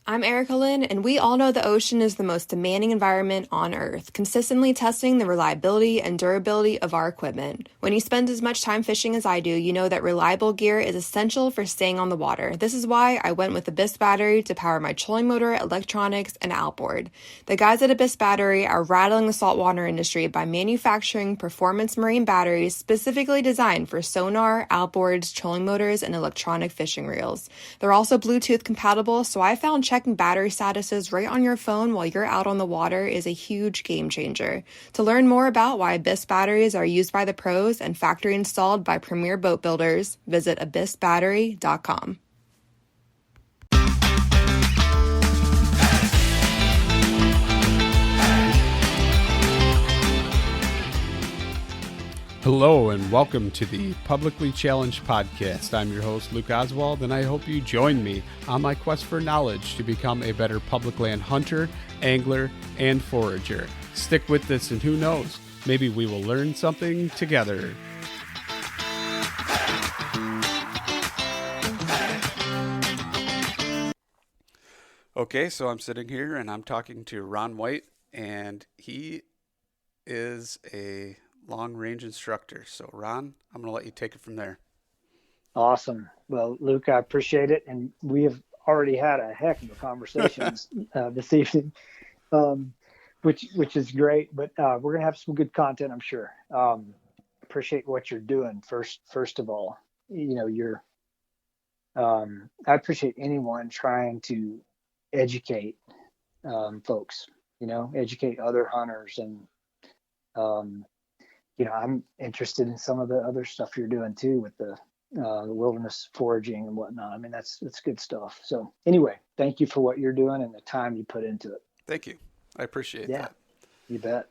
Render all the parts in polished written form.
I'm Erica Lynn, and we all know the ocean is the most demanding environment on Earth, consistently testing the reliability and durability of our equipment. When you spend as much time fishing as I do, you know that reliable gear is essential for staying on the water. This is why I went with the Abyss battery to power my trolling motor, electronics, and outboard. The guys at Abyss Battery are rattling the saltwater industry by manufacturing performance marine batteries specifically designed for sonar, outboards, trolling motors, and electronic fishing reels. They're also Bluetooth compatible, so I found checking battery statuses right on your phone while you're out on the water is a huge game changer. To learn more about why Abyss batteries are used by the pros and factory installed by premier boat builders, visit abyssbattery.com. Hello and welcome to the Publicly Challenged Podcast. I'm your host, Luke Oswald, and I hope you join me on my quest for knowledge to become a better public land hunter, angler, and forager. Stick with this and who knows, maybe we will learn something together. Okay, so I'm sitting here and I'm talking to Ron White, and he is a long-range instructor. So Ron, I'm going to let you take it from there. Awesome. Well, Luke, I appreciate it. And we have already had a heck of a conversation this evening, which is great. But we're going to have some good content, I'm sure. Appreciate what you're doing. First of all, you know, I appreciate anyone trying to educate folks, educate other hunters. And, I'm interested in some of the other stuff you're doing too with the wilderness foraging and whatnot. I mean, that's good stuff. So anyway, thank you for what you're doing and the time you put into it. Thank you. I appreciate that. You bet.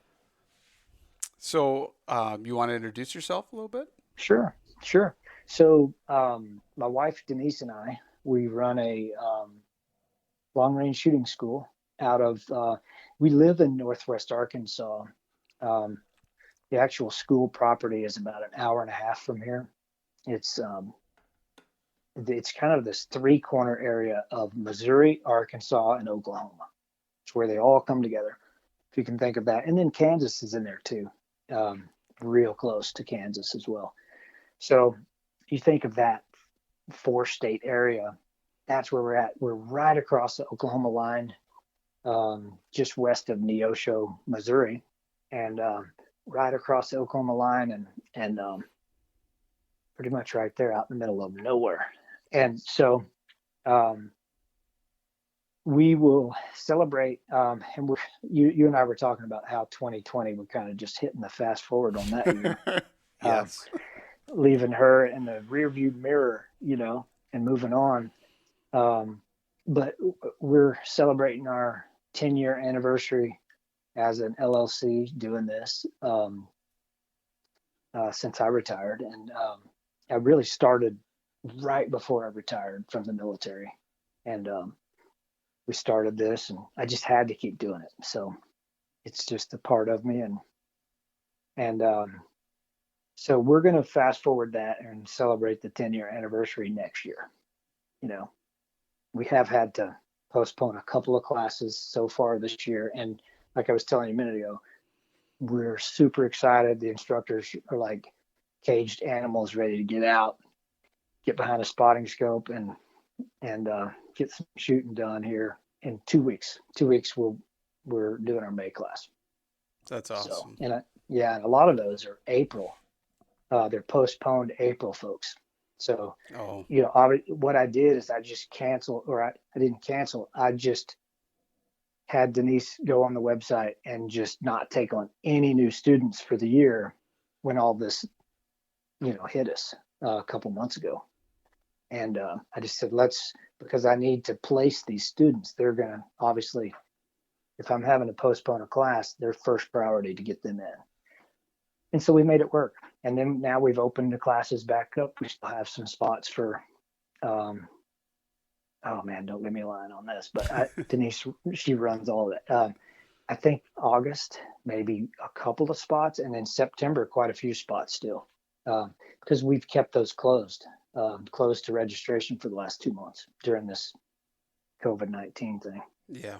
So you want to introduce yourself a little bit? Sure. So my wife, Denise, and I, we run a long-range shooting school out of, we live in Northwest Arkansas. The actual school property is about an hour and a half from here. It's kind of this three-corner area of Missouri, Arkansas, and Oklahoma. It's where they all come together, if you can think of that. And then Kansas is in there too, real close to Kansas as well. So you think of that four-state area, that's where we're at. We're right across the Oklahoma line, just west of Neosho, Missouri, and right across the Oklahoma line and pretty much right there out in the middle of nowhere. And so we will celebrate, and you and I were talking about how 2020, we're kind of just hitting the fast forward on that year. Yes. Leaving her in the rearview mirror, and moving on. But we're celebrating our 10-year anniversary as an LLC doing this since I retired. And I really started right before I retired from the military. And we started this, and I just had to keep doing it. So it's just a part of me. And so we're going to fast forward that and celebrate the 10-year anniversary next year. We have had to postpone a couple of classes so far this year. And like I was telling you a minute ago, we're super excited. The instructors are like caged animals ready to get out, get behind a spotting scope and get some shooting done here in 2 weeks. 2 weeks we're doing our May class. That's awesome. So, and a lot of those are April. They're postponed April, folks. So, what I did is I just canceled, or I didn't cancel. I just had Denise go on the website and just not take on any new students for the year when all this, hit us a couple months ago. And I just said, because I need to place these students. They're going to, obviously, if I'm having to postpone a class, their first priority to get them in. And so we made it work. And then now we've opened the classes back up. We still have some spots for, oh man, don't get me lying on this, but Denise, she runs all of it. I think August, maybe a couple of spots, and then September, quite a few spots still, because we've kept those closed to registration for the last 2 months during this COVID-19 thing. Yeah.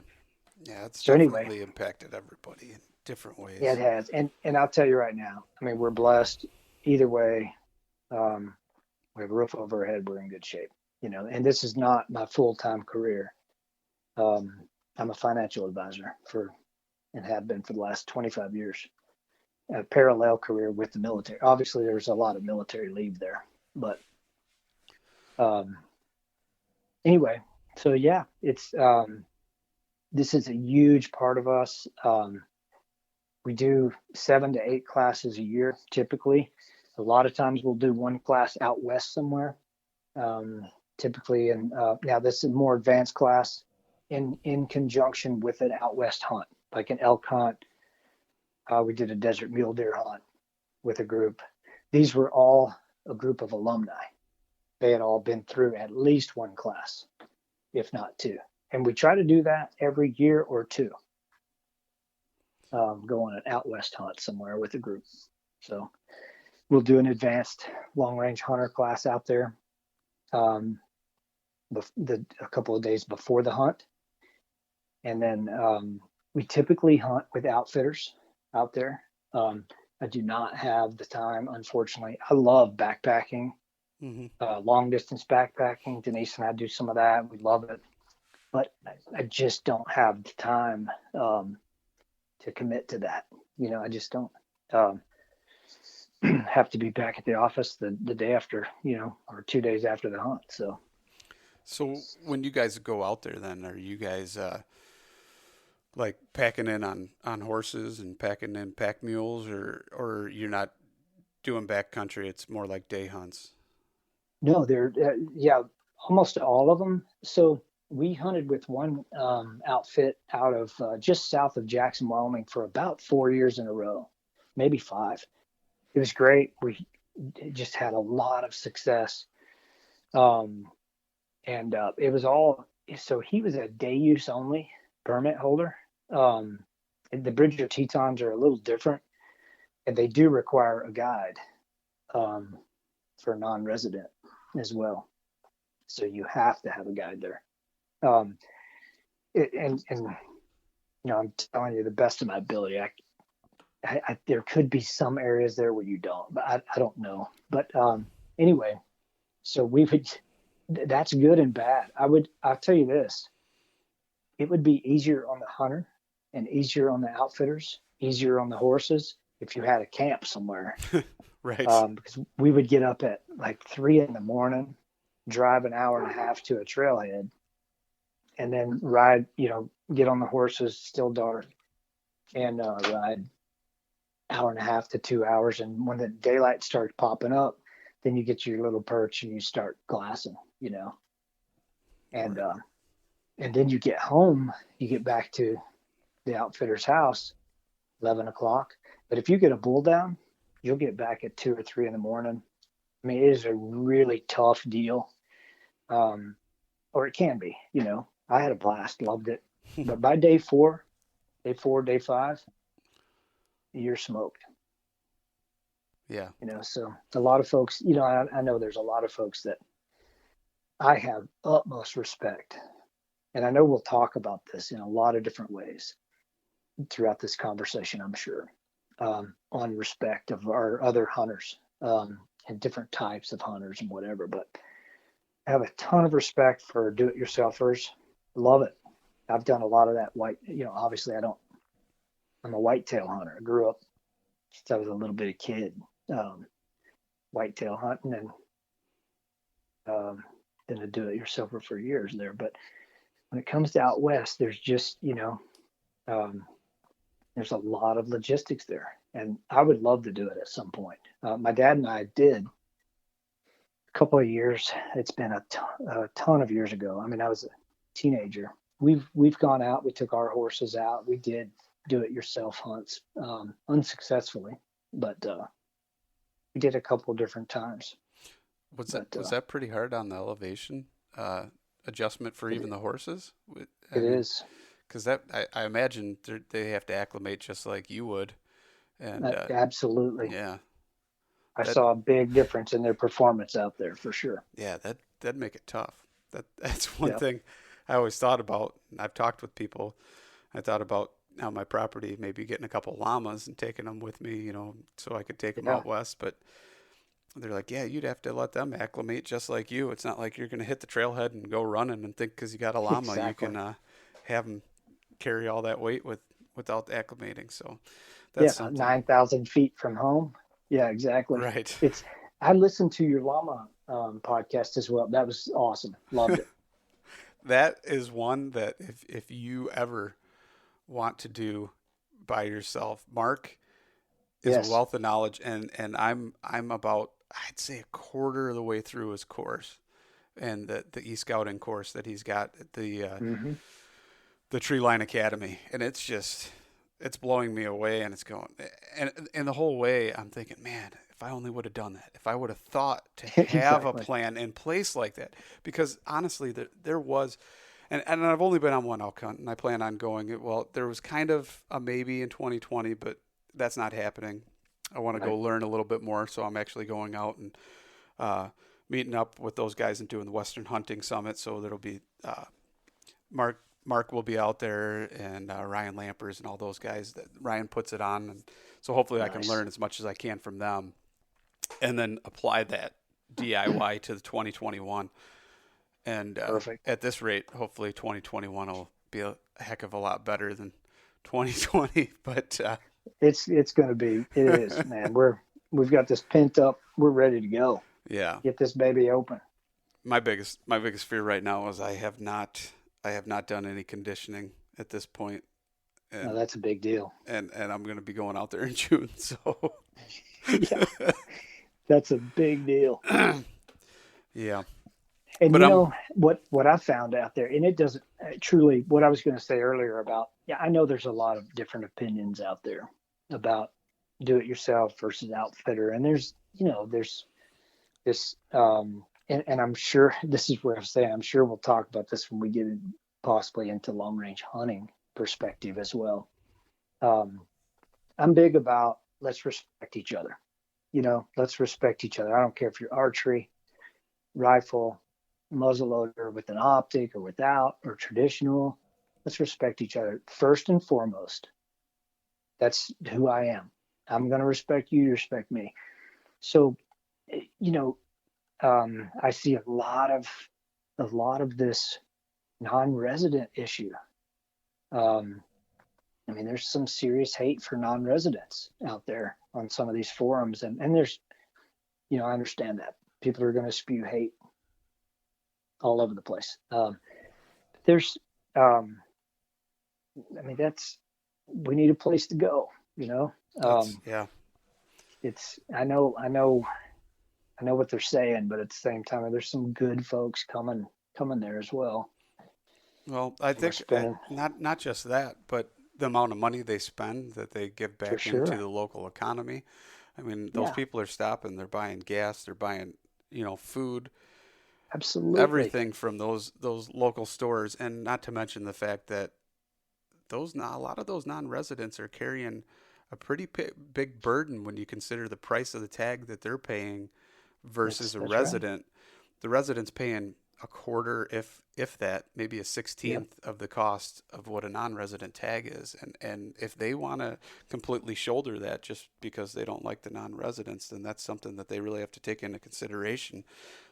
Yeah, it's So anyway, definitely impacted everybody in different ways. yeah, it has. And I'll tell you right now, I mean, we're blessed either way. Um, we have a roof over our head. We're in good shape, and this is not my full-time career. I'm a financial advisor and have been for the last 25 years. A parallel career with the military. Obviously, there's a lot of military leave there, but um, anyway, so yeah, it's this is a huge part of us. We do 7 to 8 classes a year typically. A lot of times we'll do one class out west somewhere. Typically, and now this is a more advanced class in conjunction with an out west hunt, like an elk hunt. We did a desert mule deer hunt with a group. These were all a group of alumni. They had all been through at least one class, if not 2. And we try to do that every year or 2. Go on an out west hunt somewhere with a group. So we'll do an advanced long range hunter class out there a couple of days before the hunt. And then we typically hunt with outfitters out there. I do not have the time, unfortunately. I love backpacking, long distance backpacking. Denise and I do some of that. We love it. But I just don't have the time to commit to that. I just don't have to be back at the office the day after, or 2 days after the hunt. So when you guys go out there, then are you guys like packing in on horses and packing in pack mules, or you're not doing backcountry? It's more like day hunts. No, they're almost all of them. So we hunted with one outfit out of just south of Jackson, Wyoming, for about 4 years in a row, maybe 5. It was great. We just had a lot of success, and it was all. So he was a day use only permit holder. The Bridger Tetons are a little different, and they do require a guide for non-resident as well. So you have to have a guide there. And I'm telling you the best of my ability. I there could be some areas there where you don't, but I don't know. But anyway, so we would. That's good and bad. I'll tell you this. It would be easier on the hunter and easier on the outfitters, easier on the horses if you had a camp somewhere. Right. Because we would get up at like 3 a.m, drive an hour and a half to a trailhead, and then ride, get on the horses, still dark, and ride hour and a half to 2 hours. And when the daylight starts popping up, then you get your little perch and you start glassing, and Right. And then you get home, you get back to the outfitter's house, 11 o'clock. But if you get a bull down, you'll get back at 2 or 3 in the morning. I mean, it is a really tough deal. Or it can be, I had a blast, loved it. But by day 4, day 5, you're smoked. Yeah. So a lot of folks, I know there's a lot of folks that I have utmost respect. And I know we'll talk about this in a lot of different ways throughout this conversation, I'm sure, on respect of our other hunters and different types of hunters and whatever. But I have a ton of respect for do-it-yourselfers. Love it. I've done a lot of that obviously I'm a whitetail hunter. I grew up since I was a little bitty kid, whitetail hunting, and been a do-it-yourselfer for years there. But when it comes to out west, there's just, there's a lot of logistics there. And I would love to do it at some point. My dad and I did a couple of years. It's been a ton of years ago. I mean, I was a teenager. We've gone out. We took our horses out. We did do-it-yourself hunts unsuccessfully, but we did a couple of different times. Was that pretty hard on the elevation adjustment for even the horses? It is. Because I imagine they have to acclimate just like you would. And absolutely. Yeah. I saw a big difference in their performance out there for sure. Yeah, that'd make it tough. That's one thing. I always thought about, I've talked with people, I thought about on my property, maybe getting a couple llamas and taking them with me, so I could take them Yeah, out west. But they're like, yeah, you'd have to let them acclimate just like you. It's not like you're going to hit the trailhead and go running and think because you got a llama, you exactly. can have them carry all that weight without acclimating. So that's Yeah, something. 9,000 feet from home. Yeah, exactly. Right. I listened to your llama podcast as well. That was awesome. Loved it. That is one that if you ever want to do by yourself, Mark is a Yes. wealth of knowledge, and I'm about, I'd say, a quarter of the way through his course, and the e-scouting course that he's got at Hmm. the Tree Line Academy, and it's blowing me away, and it's going, and the whole way I'm thinking, man, if I only would have done that, if I would have thought to have a Exactly. plan in place like that, because honestly, there was. And I've only been on one elk hunt, and I plan on going. Well, there was kind of a maybe in 2020, but that's not happening. I want to go Right. learn a little bit more, so I'm actually going out and meeting up with those guys and doing the Western Hunting Summit. So there'll be Mark will be out there, and Ryan Lampers and all those guys. That Ryan puts it on, and so hopefully I can Nice. learn as much as I can from them, and then apply that DIY to the 2021. And Perfect. at this rate, hopefully 2021 will be a heck of a lot better than 2020. But It's going to be. It is, man. We've got this pent up. We're ready to go. yeah, Get this baby open. my biggest fear right now is I have not done any conditioning at this point, Now and that's a big deal. and I'm going to be going out there in June. So Yeah, that's a big deal. yeah, And but you know what I found out there, and it doesn't truly what I was going to say earlier about. Yeah, I know there's a lot of different opinions out there about do it yourself versus outfitter, and there's this, and I'm sure this is where I'm saying I'm sure we'll talk about this when we get possibly into long range hunting perspective as well. Um, I'm big about let's respect each other. Let's respect each other. I don't care if you're archery, rifle, muzzleloader with an optic or without, or traditional. Let's respect each other first and foremost. That's who I am. I'm going to respect you, you respect me. So, you know, I see a lot of this non-resident issue. Um, I mean, there's some serious hate for non-residents out there on some of these forums, and there's, I understand that people are going to spew hate all over the place. There's, I mean, we need a place to go. that's yeah. It's I know what they're saying, but at the same time, there's some good folks coming there as well. Well, I We're think spending not just that, but the amount of money they spend that they give for back into sure. the local economy. I mean, those Yeah, people are stopping. They're buying gas. They're buying, food, absolutely. everything from those local stores, and not to mention the fact that a lot of those non-residents are carrying a pretty big burden when you consider the price of the tag that they're paying versus a That's right. resident. The resident's paying a quarter, if that, maybe a Yep. 16th of the cost of what a non-resident tag is. And if they want to completely shoulder that just because they don't like the non-residents, then that's something that they really have to take into consideration,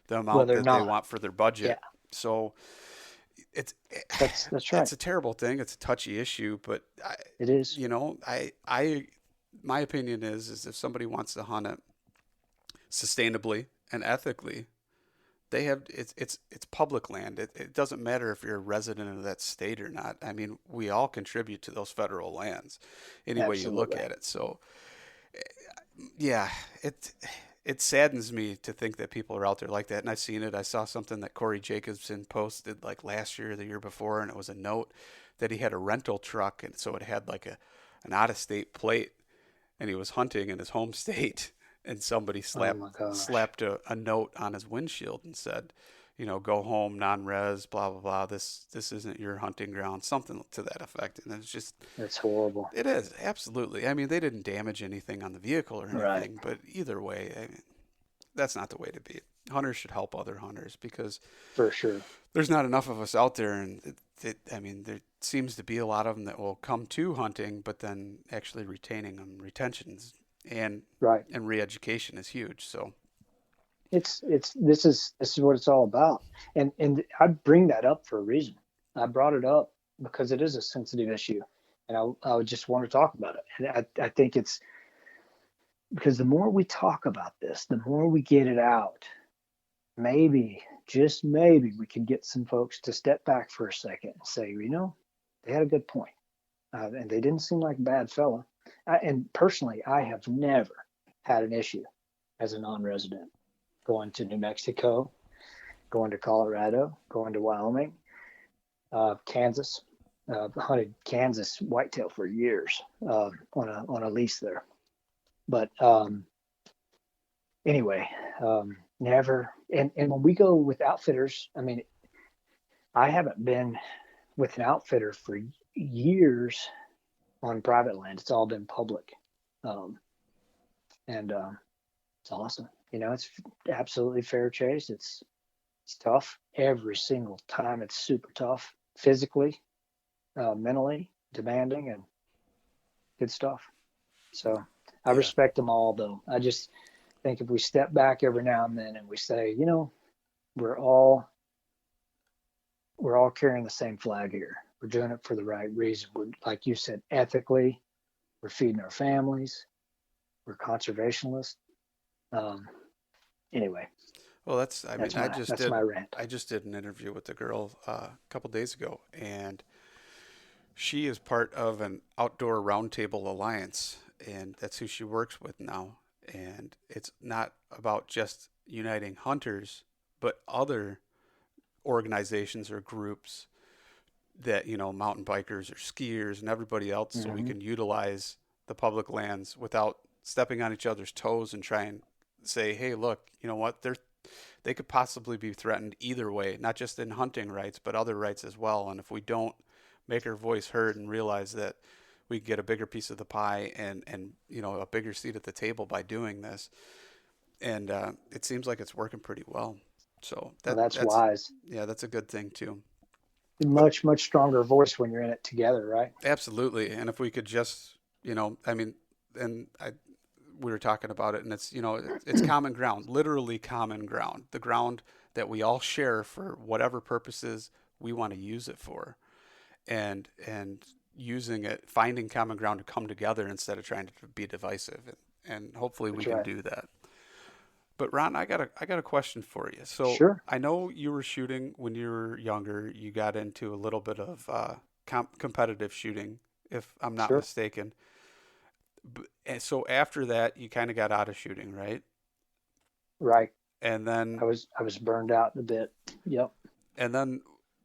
the Well, amount they're that they not. want for their Yeah, budget. So it's that's right. it's a terrible thing. It's a touchy issue, but It is. I my opinion is if somebody wants to hunt it sustainably and ethically, they have it's public land. It doesn't matter if you're a resident of that state or not. I mean, we all contribute to those federal lands, any way you look Absolutely. at it. So yeah, it saddens me to think that people are out there like that. And I've seen it. I saw something that Corey Jacobson posted like last year or the year before, and it was a note that he had a rental truck, and so it had like an out of state plate, and he was hunting in his home state, and somebody Oh slapped my gosh. slapped a note on his windshield and said, go home, non-res, blah blah blah. This isn't your hunting ground, something to that effect. And it's just, That's horrible. it is absolutely. I mean, they didn't damage anything on the vehicle or Right. anything, but either way, I mean, that's not the way to be. hunters should help other hunters because For sure. there's not enough of us out there, and I mean, there seems to be a lot of them that will come to hunting, but then actually retaining them, retentions and Right. and re-education is huge. So This is what it's all about. And I bring that up for a reason. I brought it up because it is a sensitive issue, and I would just want to talk about it. And I think it's because the more we talk about this, the more we get it out, maybe, just maybe, we can get some folks to step back for a second and say, they had a good point. And they didn't seem like a bad fella. And personally, I have never had an issue as a non-resident going to New Mexico, going to Colorado, going to Wyoming, Kansas. Hunted Kansas whitetail for years on a lease there. But anyway, never. And when we go with outfitters, I mean, I haven't been with an outfitter for years on private land. It's all been public. And it's awesome. It's absolutely fair chase. It's tough every single time. It's super tough physically, mentally demanding, and good stuff. So I respect them all, though. I just think if we step back every now and then and we say, we're all carrying the same flag here. We're doing it for the right reason. We're, like you said, ethically. We're feeding our families. We're conservationists. Anyway. Well, that's my rant. I just did an interview with a girl a couple days ago, and she is part of an outdoor roundtable alliance, and that's who she works with now. And it's not about just uniting hunters, but other organizations or groups that, mountain bikers or skiers and everybody else, so we can utilize the public lands without stepping on each other's toes and try and say, hey, look, you know what, they could possibly be threatened either way, not just in hunting rights, but other rights as well. And if we don't make our voice heard and realize that we get a bigger piece of the pie and a bigger seat at the table by doing this, and it seems like it's working pretty well. So that's wise. Yeah, that's a good thing too. Much, much stronger voice when you're in it together, right? Absolutely. And if we could just, we were talking about it, and it's, it's common ground, literally common ground, the ground that we all share for whatever purposes we want to use it for, and using it, finding common ground to come together instead of trying to be divisive. And hopefully we can do that. But Ron, I got a question for you. So sure. I know you were shooting when you were younger. You got into a little bit of competitive shooting, if I'm not mistaken. And so after that, you kind of got out of shooting, right? Right. And then I was burned out a bit. Yep. And then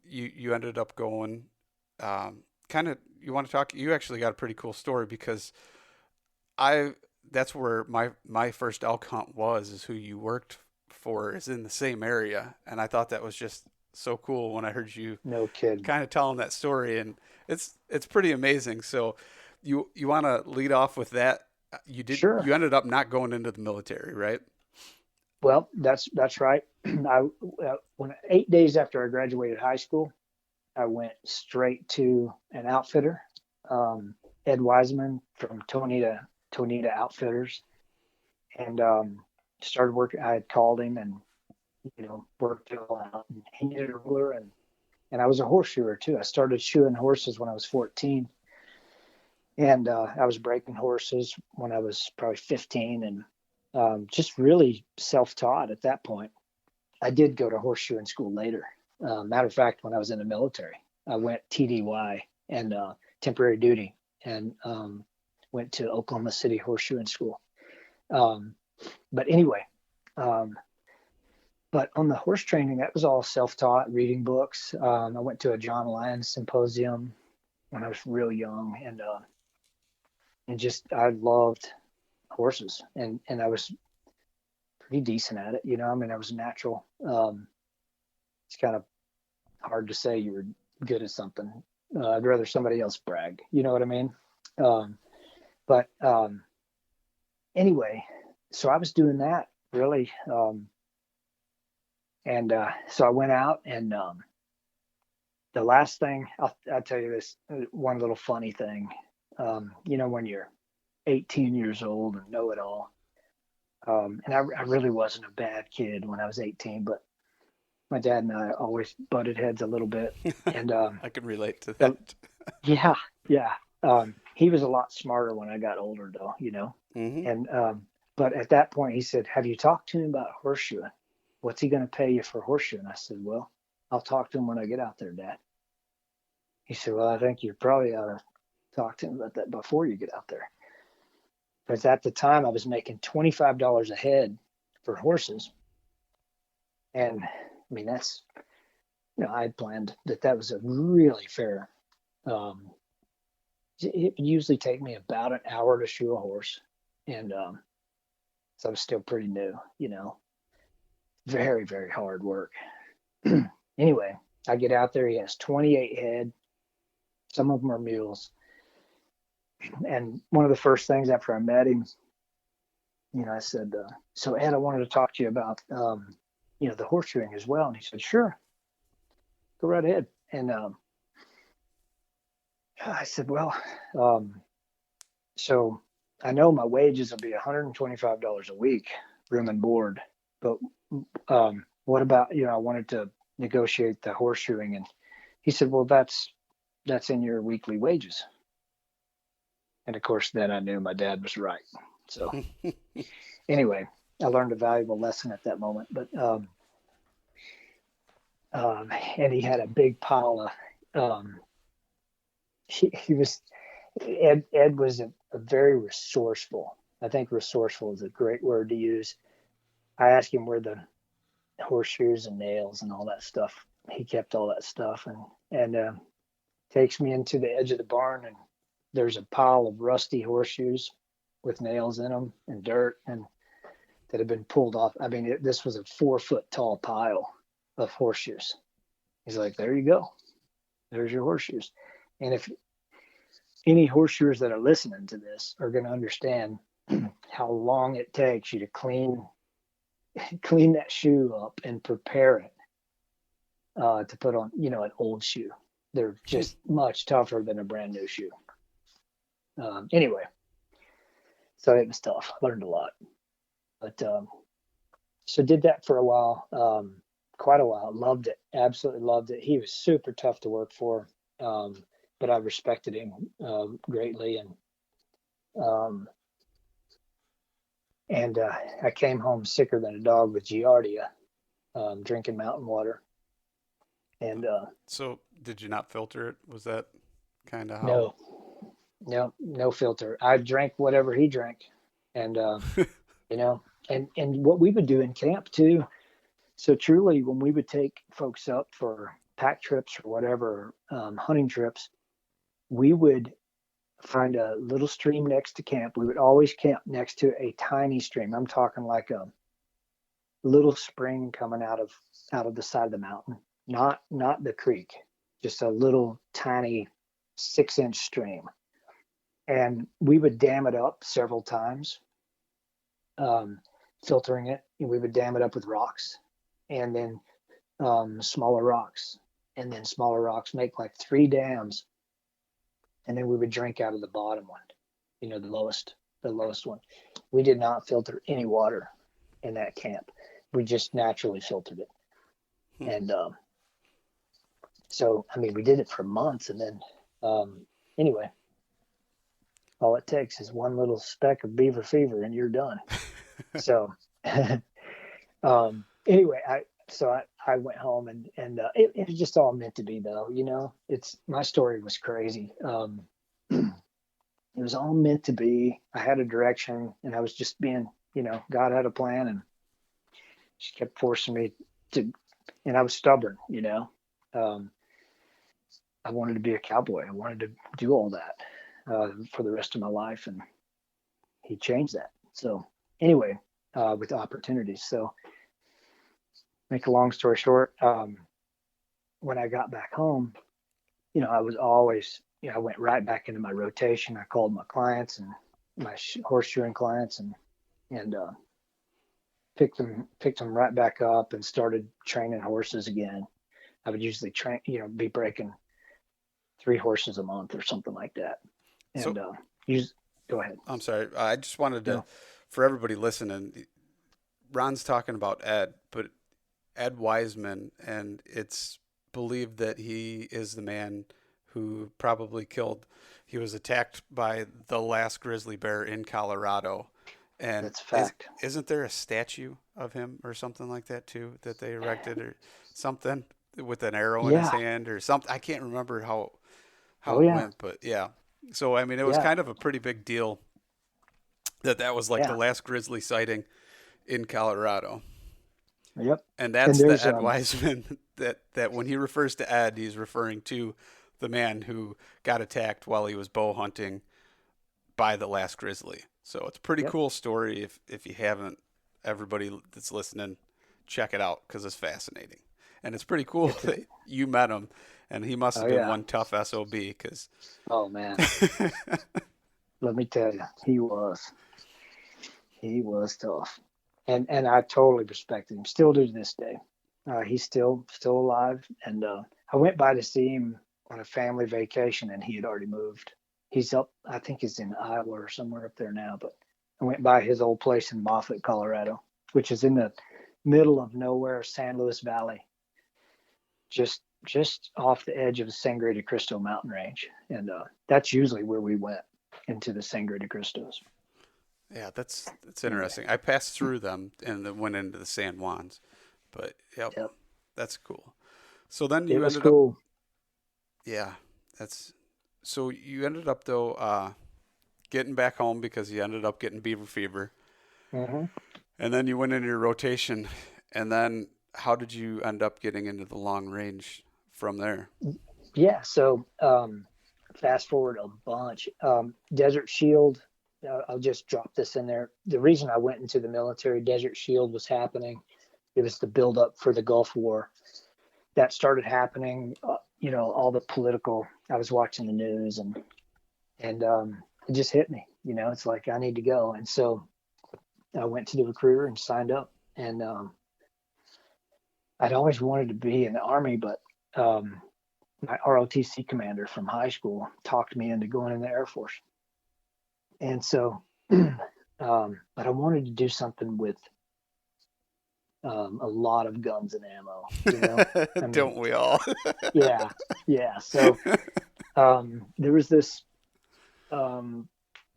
you ended up going, you want to talk? You actually got a pretty cool story because that's where my first elk hunt is who you worked for is in the same area. And I thought that was just so cool when I heard you kind of telling that story, and it's pretty amazing. So you want to lead off with that? You did. Sure. You ended up not going into the military, right? Well, that's right. When 8 days after I graduated high school, I went straight to an outfitter, Ed Wiseman from Tonita Outfitters, and started working. I had called him and worked it all out. And he needed a ruler, and I was a horseshoer too. I started shoeing horses when I was 14, and I was breaking horses when I was probably 15, and just really self-taught at that point. I did go to horseshoeing school later. Matter of fact, when I was in the military, I went TDY and temporary duty, and went to Oklahoma City horseshoeing school. But anyway, but on the horse training, that was all self-taught, reading books. I went to a John Lyons symposium when I was real young, and just I loved horses, and I was pretty decent at it. I was natural. It's kind of hard to say you were good at something. I'd rather somebody else brag. You know what I mean? But anyway, so I was doing that really And so I went out, and the last thing I'll tell you this one little funny thing. When you're 18 years old and know it all. And I really wasn't a bad kid when I was 18, but my dad and I always butted heads a little bit. And I can relate to that. yeah. He was a lot smarter when I got older, though, Mm-hmm. And but at that point, he said, "Have you talked to him about horseshoeing? What's he going to pay you for horseshoeing?" I said, "Well, I'll talk to him when I get out there, Dad." He said, "Well, I think you probably ought to talk to him about that before you get out there." Because at the time, I was making $25 a head for horses. And I mean, that's, I had planned that was a really fair. It would usually take me about an hour to shoe a horse. And so I was still pretty new, very, very hard work. Anyway, I get out there. He has 28 head. Some of them are mules. And one of the first things after I met him, I said, "So Ed, I wanted to talk to you about, the horseshoeing as well." And he said, "Sure, go right ahead." And I said, "Well, so I know my wages will be $125 a week, room and board, but what about, I wanted to negotiate the horseshoeing." And he said, "Well, that's in your weekly wages." And of course, then I knew my dad was right. So anyway, I learned a valuable lesson at that moment. But and he had a big pile of. He was Ed was a very resourceful. I think resourceful is a great word to use. I asked him where the horseshoes and nails and all that stuff. He kept all that stuff, and takes me into the edge of the barn, and there's a pile of rusty horseshoes with nails in them and dirt and that had been pulled off. I mean, this was a 4-foot tall pile of horseshoes. He's like, "There you go. There's your horseshoes." And if any horseshoers that are listening to this are going to understand how long it takes you to clean that shoe up and prepare it to put on, an old shoe. They're just much tougher than a brand new shoe. Anyway, so it was tough. I learned a lot, but so did that for a while, quite a while. Loved it, absolutely loved it. He was super tough to work for, but I respected him greatly, and I came home sicker than a dog with Giardia, drinking mountain water. And So did you not filter it? Was that kind of how? no filter. I drank whatever he drank, and and what we would do in camp too. So truly, when we would take folks up for pack trips or whatever, hunting trips, we would find a little stream next to camp. We would always camp next to a tiny stream. I'm talking like a little spring coming out of the side of the mountain, not the creek, just a little tiny 6-inch stream. And we would dam it up several times, filtering it. We would dam it up with rocks, and then smaller rocks, and then smaller rocks, make like 3 dams. And then we would drink out of the bottom one, the lowest one. We did not filter any water in that camp. We just naturally filtered it. And so, I mean, we did it for months. And then anyway, all it takes is one little speck of beaver fever and you're done. So anyway, I went home, and it was just all meant to be, though. My story was crazy. It was all meant to be. I had a direction, and I was just being, God had a plan, and she kept forcing me to, and I was stubborn. I wanted to be a cowboy. I wanted to do all that for the rest of my life, and he changed that. So anyway, with opportunities. So make a long story short, when I got back home, I was always, I went right back into my rotation. I called my clients and my horseshoeing clients, and picked them right back up and started training horses again. I would usually be breaking 3 horses a month or something like that. So And use go ahead. I'm sorry. I just wanted to, No. for everybody listening, Ron's talking about Ed, but Ed Wiseman, and it's believed that he is the man who probably killed. He was attacked by the last grizzly bear in Colorado, and That's a fact. isn't there a statue of him or something like that too that they erected or something with an arrow in his Yeah. hand or something? I can't remember how Oh it yeah. went, but yeah. So I mean, it was Yeah. kind of a pretty big deal that was like the Yeah. last grizzly sighting in Colorado. Yep. And And that's the there's Ed Wiseman that when he refers to Ed, he's referring to the man who got attacked while he was bow hunting by the last grizzly. So it's a pretty Yep. cool story. If you haven't, everybody that's listening, check it out because it's fascinating. And it's pretty cool It's a, that you met him, and he must oh have been yeah. one tough SOB because Oh man. Let me tell you, he was tough. And I totally respected him. Still do to this day. He's still alive. And I went by to see him on a family vacation, and he had already moved. He's up. I think he's in Iowa or somewhere up there now. But I went by his old place in Moffett, Colorado, which is in the middle of nowhere, San Luis Valley, just off the edge of the Sangre de Cristo mountain range. And that's usually where we went, into the Sangre de Cristos. yeah, that's interesting. I passed through them and then went into the San Juans, but yep, Yep. that's cool. So then It you was ended up, cool. yeah, that's so you ended up though getting back home because you ended up getting beaver fever, Hmm. and then you went into your rotation, and then how did you end up getting into the long range from there? Yeah. So fast forward a bunch. Desert Shield. I'll just drop this in there. The reason I went into the military, Desert Shield was happening. It was the buildup for the Gulf War that started happening. All the political. I was watching the news, and it just hit me. It's like I need to go, and so I went to the recruiter and signed up. And I'd always wanted to be in the Army, but my ROTC commander from high school talked me into going in the Air Force. And so, but I wanted to do something with a lot of guns and ammo, I mean, Don't we all? yeah, yeah. So there was this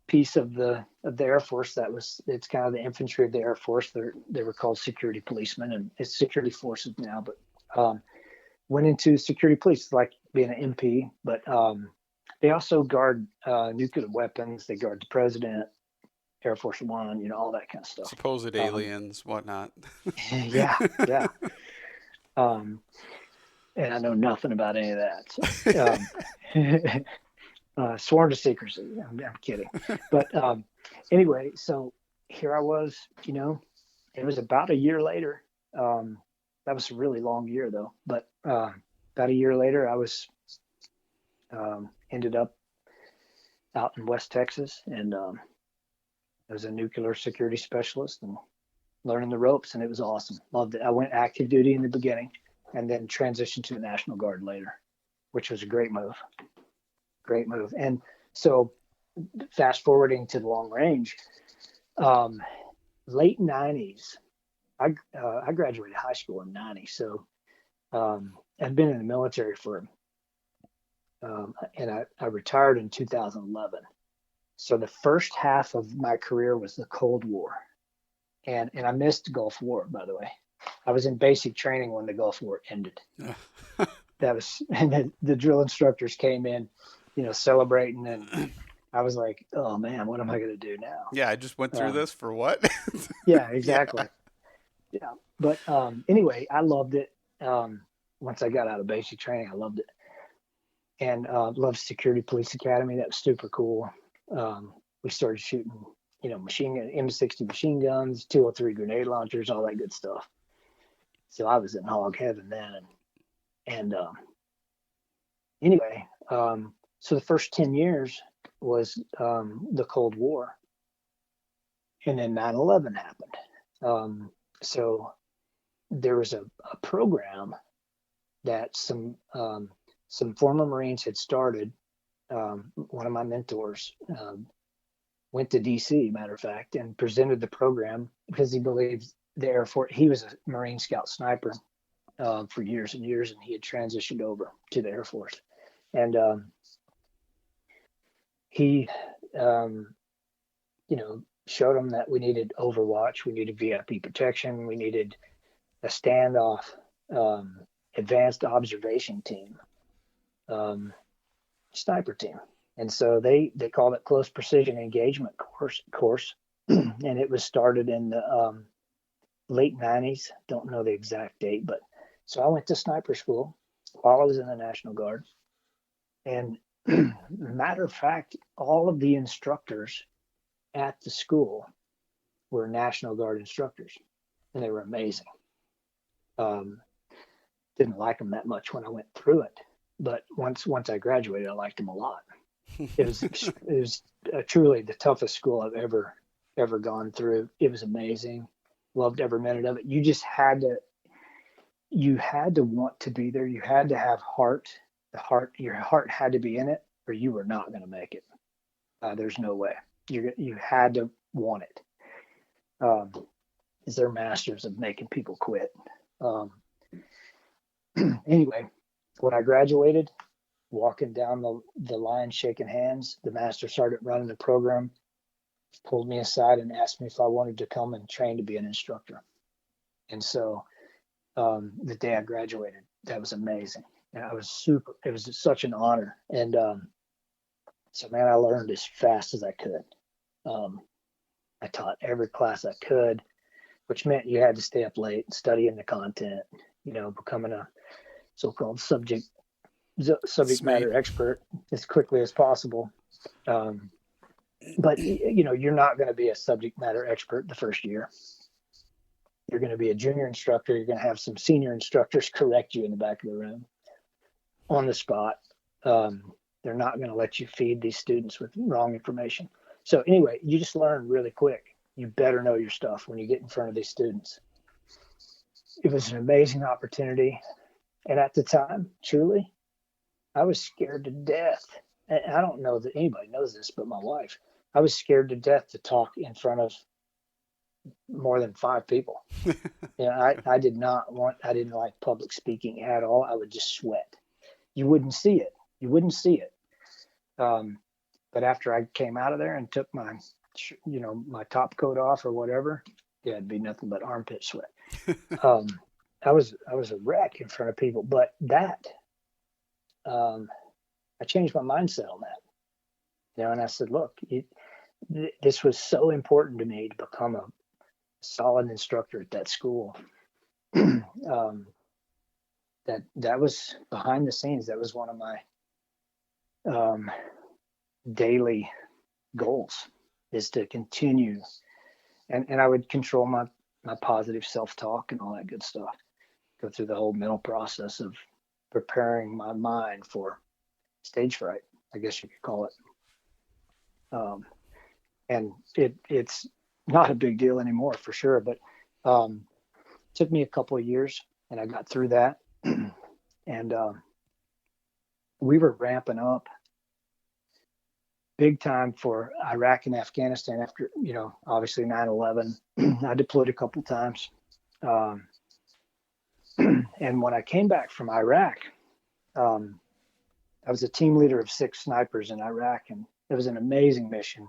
piece of the Air Force it's kind of the infantry of the Air Force. They were called security policemen, and it's security forces now, but went into security police, like being an MP, but they also guard nuclear weapons. They guard the president, Air Force One, all that kind of stuff. Supposed aliens, whatnot. Yeah, yeah. And I know nothing about any of that. So, sworn to secrecy. I'm kidding. But anyway, so here I was, it was about a year later. That was a really long year though. But about a year later, I was ended up out in West Texas, and I was a nuclear security specialist and learning the ropes, and it was awesome. Loved it. I went active duty in the beginning, and then transitioned to the National Guard later, which was a great move. Great move. And so, fast forwarding to the long range, late '90s. I graduated high school in '90, so I've been in the military and I retired in 2011. So the first half of my career was the Cold War, and I missed the Gulf War, by the way. I was in basic training when the Gulf War ended. And the drill instructors came in, celebrating, and I was like, oh man, what am I going to do now? Yeah, I just went through this for what? Yeah, exactly. Yeah. But anyway, I loved it. Once I got out of basic training, I loved it. And loved Security Police Academy. That was super cool. We started shooting, M60 machine guns, 203 grenade launchers, all that good stuff. So I was in hog heaven then. And anyway, so the first 10 years was the Cold War. And then 9/11 happened. So there was a program that some former Marines had started. One of my mentors went to DC, matter of fact, and presented the program because he believed the Air Force. He was a Marine Scout sniper for years and years, and he had transitioned over to the Air Force. And he, showed them that we needed overwatch, we needed VIP protection, we needed a standoff, advanced observation team, sniper team. And so they called it close precision engagement course. And it was started in the late 90s. Don't know the exact date, but so I went to sniper school while I was in the National Guard. And matter of fact, all of the instructors at the school were National Guard instructors, and they were amazing. Didn't like them that much when I went through it, but once I graduated, I liked them a lot. It was truly the toughest school I've ever gone through. It was amazing. Loved every minute of it. You just had to want to be there. You had to have heart. Your heart had to be in it, or you were not going to make it. There's no way. You had to want it. Is they're masters of making people quit. Anyway, when I graduated, walking down the line, shaking hands, the master sergeant running the program pulled me aside and asked me if I wanted to come and train to be an instructor. And so the day I graduated, that was amazing. And it was such an honor. And so, man, I learned as fast as I could. I taught every class I could, which meant you had to stay up late studying the content, becoming a so-called subject matter expert as quickly as possible. But you're not going to be a subject matter expert the first year. You're going to be a junior instructor. You're going to have some senior instructors correct you in the back of the room on the spot. They're not going to let you feed these students with wrong information. So anyway, you just learn really quick. You better know your stuff when you get in front of these students. It was an amazing opportunity. And at the time, truly, I was scared to death. And I don't know that anybody knows this, but my wife. I was scared to death to talk in front of more than 5 people. I didn't like public speaking at all. I would just sweat. You wouldn't see it. But after I came out of there and took my top coat off or whatever, it'd be nothing but armpit sweat. I was a wreck in front of people, but I changed my mindset on that. And I said, look, this was so important to me to become a solid instructor at that school. That was behind the scenes. That was one of my daily goals, is to continue. And I would control my positive self-talk and all that good stuff. Go through the whole mental process of preparing my mind for stage fright, I guess you could call it. And it's not a big deal anymore, for sure, but it took me a couple of years, and I got through that. And we were ramping up big time for Iraq and Afghanistan after, obviously 9/11. I deployed a couple times. And when I came back from Iraq, I was a team leader of 6 snipers in Iraq, and it was an amazing mission.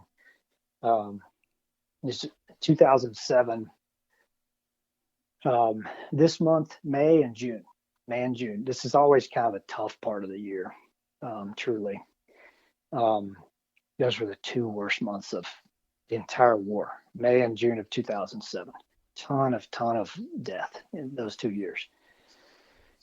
This 2007, this month, May and June. This is always kind of a tough part of the year, truly. Those were the 2 worst months of the entire war, May and June of 2007. Ton of death in those 2 years.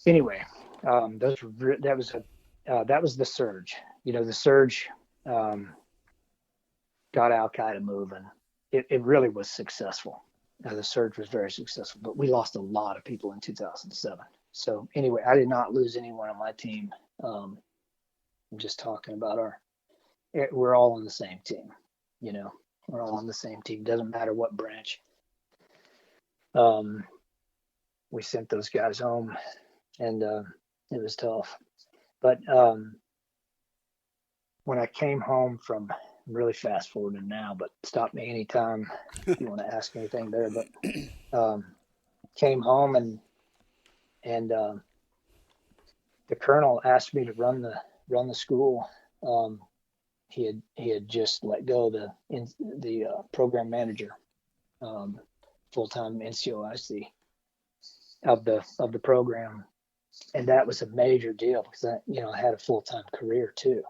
Anyway, that was the surge. The surge got Al Qaeda moving. It really was successful. The surge was very successful, but we lost a lot of people in 2007. So anyway, I did not lose anyone on my team. I'm just talking about we're all on the same team. We're all on the same team. Doesn't matter what branch. um, we sent those guys home, and it was tough. But when I came home from, I'm really fast forwarding now, but stop me anytime if you want to ask anything there. But came home, and the colonel asked me to run the school. Um, he had just let go the program manager, full-time NCOIC of the program, and that was a major deal because I had a full-time career too.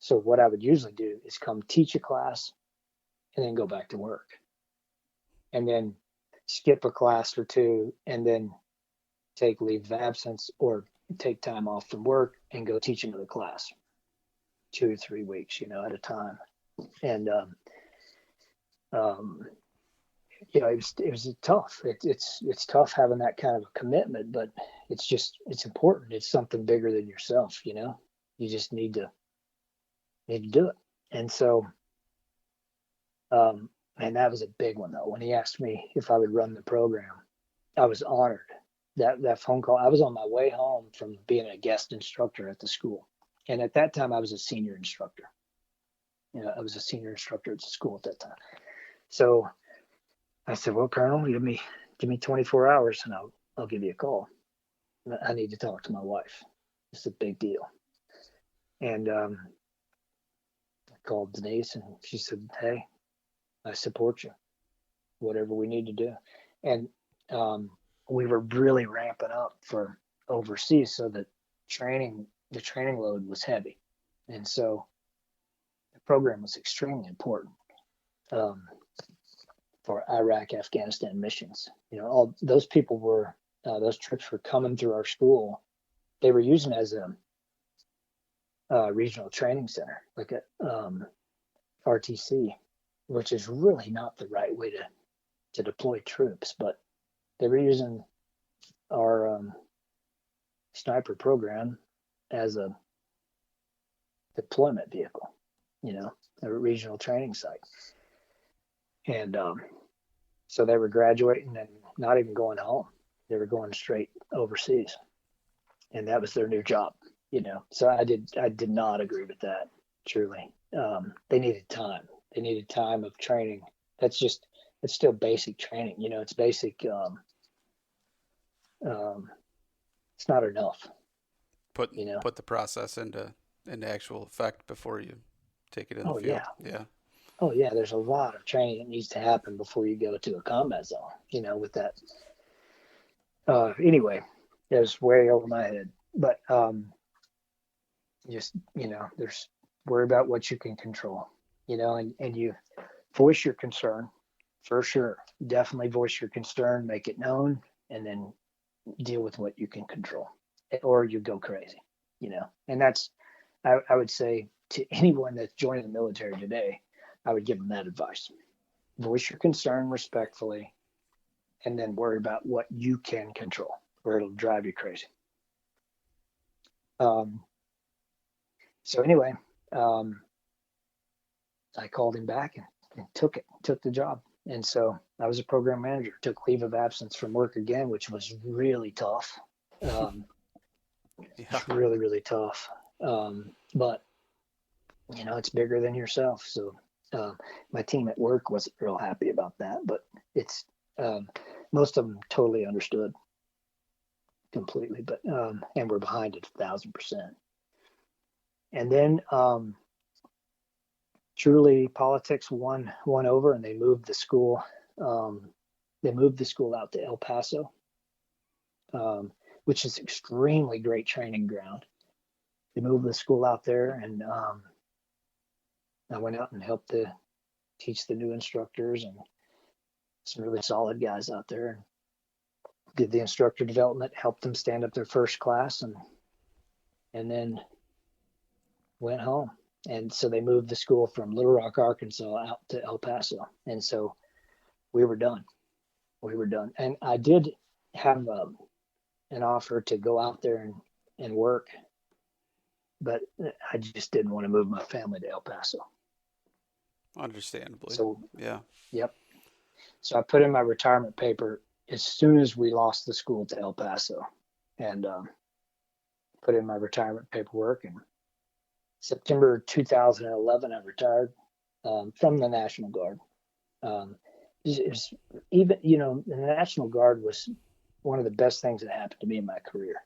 So what I would usually do is come teach a class and then go back to work, and then skip a class or two, and then take leave of absence or take time off from work and go teach another class, 2 or 3 weeks, at a time. And um, it was tough. It's tough having that kind of a commitment, but it's important. It's something bigger than yourself. You just need to do it. And so, and that was a big one though. When he asked me if I would run the program, I was honored. That phone call. I was on my way home from being a guest instructor at the school, and at that time I was a senior instructor. I was a senior instructor at the school at that time. So I said, "Well, Colonel, give me 24 hours, and I'll give you a call. I need to talk to my wife. It's a big deal." And I called Denise, and she said, "Hey, I support you. Whatever we need to do." And we were really ramping up for overseas, so that the training load was heavy, and so the program was extremely important for Iraq, Afghanistan missions. All those people those trips were coming through our school. They were using it as a regional training center, like a RTC, which is really not the right way to deploy troops, but they were using our sniper program as a deployment vehicle, a regional training site. And so they were graduating and not even going home. They were going straight overseas. And that was their new job, So I did not agree with that, truly. They needed time. They needed time of training. It's still basic training, it's basic. It's not enough. Put the process into actual effect before you take it in the field. Yeah. Oh yeah, there's a lot of training that needs to happen before you go to a combat zone, with that. Anyway, it was way over my head. But just, there's worry about what you can control, and you voice your concern for sure. Definitely voice your concern, make it known, and then deal with what you can control, or you go crazy, and that's, I would say to anyone that's joining the military today, I would give them that advice. Voice your concern respectfully, and then worry about what you can control, or it'll drive you crazy. So anyway, I called him back and took the job. And so I was a program manager, took leave of absence from work again, which was really tough. It's really, really tough. But it's bigger than yourself. So my team at work wasn't real happy about that, but it's most of them totally understood completely, but and we're behind it 1,000%. And then truly politics won over, and they moved the school. They moved the school out to El Paso, which is extremely great training ground. They moved the school out there, and I went out and helped to teach the new instructors, and some really solid guys out there, and did the instructor development, helped them stand up their first class, and then went home. And so they moved the school from Little Rock, Arkansas out to El Paso. And so we were done. And I did have an offer to go out there and work, but I just didn't want to move my family to El Paso. Understandably. So, yeah. Yep. So I put in my retirement paper as soon as we lost the school to El Paso, and put in my retirement paperwork. And September 2011, I retired from the National Guard. Even, the National Guard was one of the best things that happened to me in my career.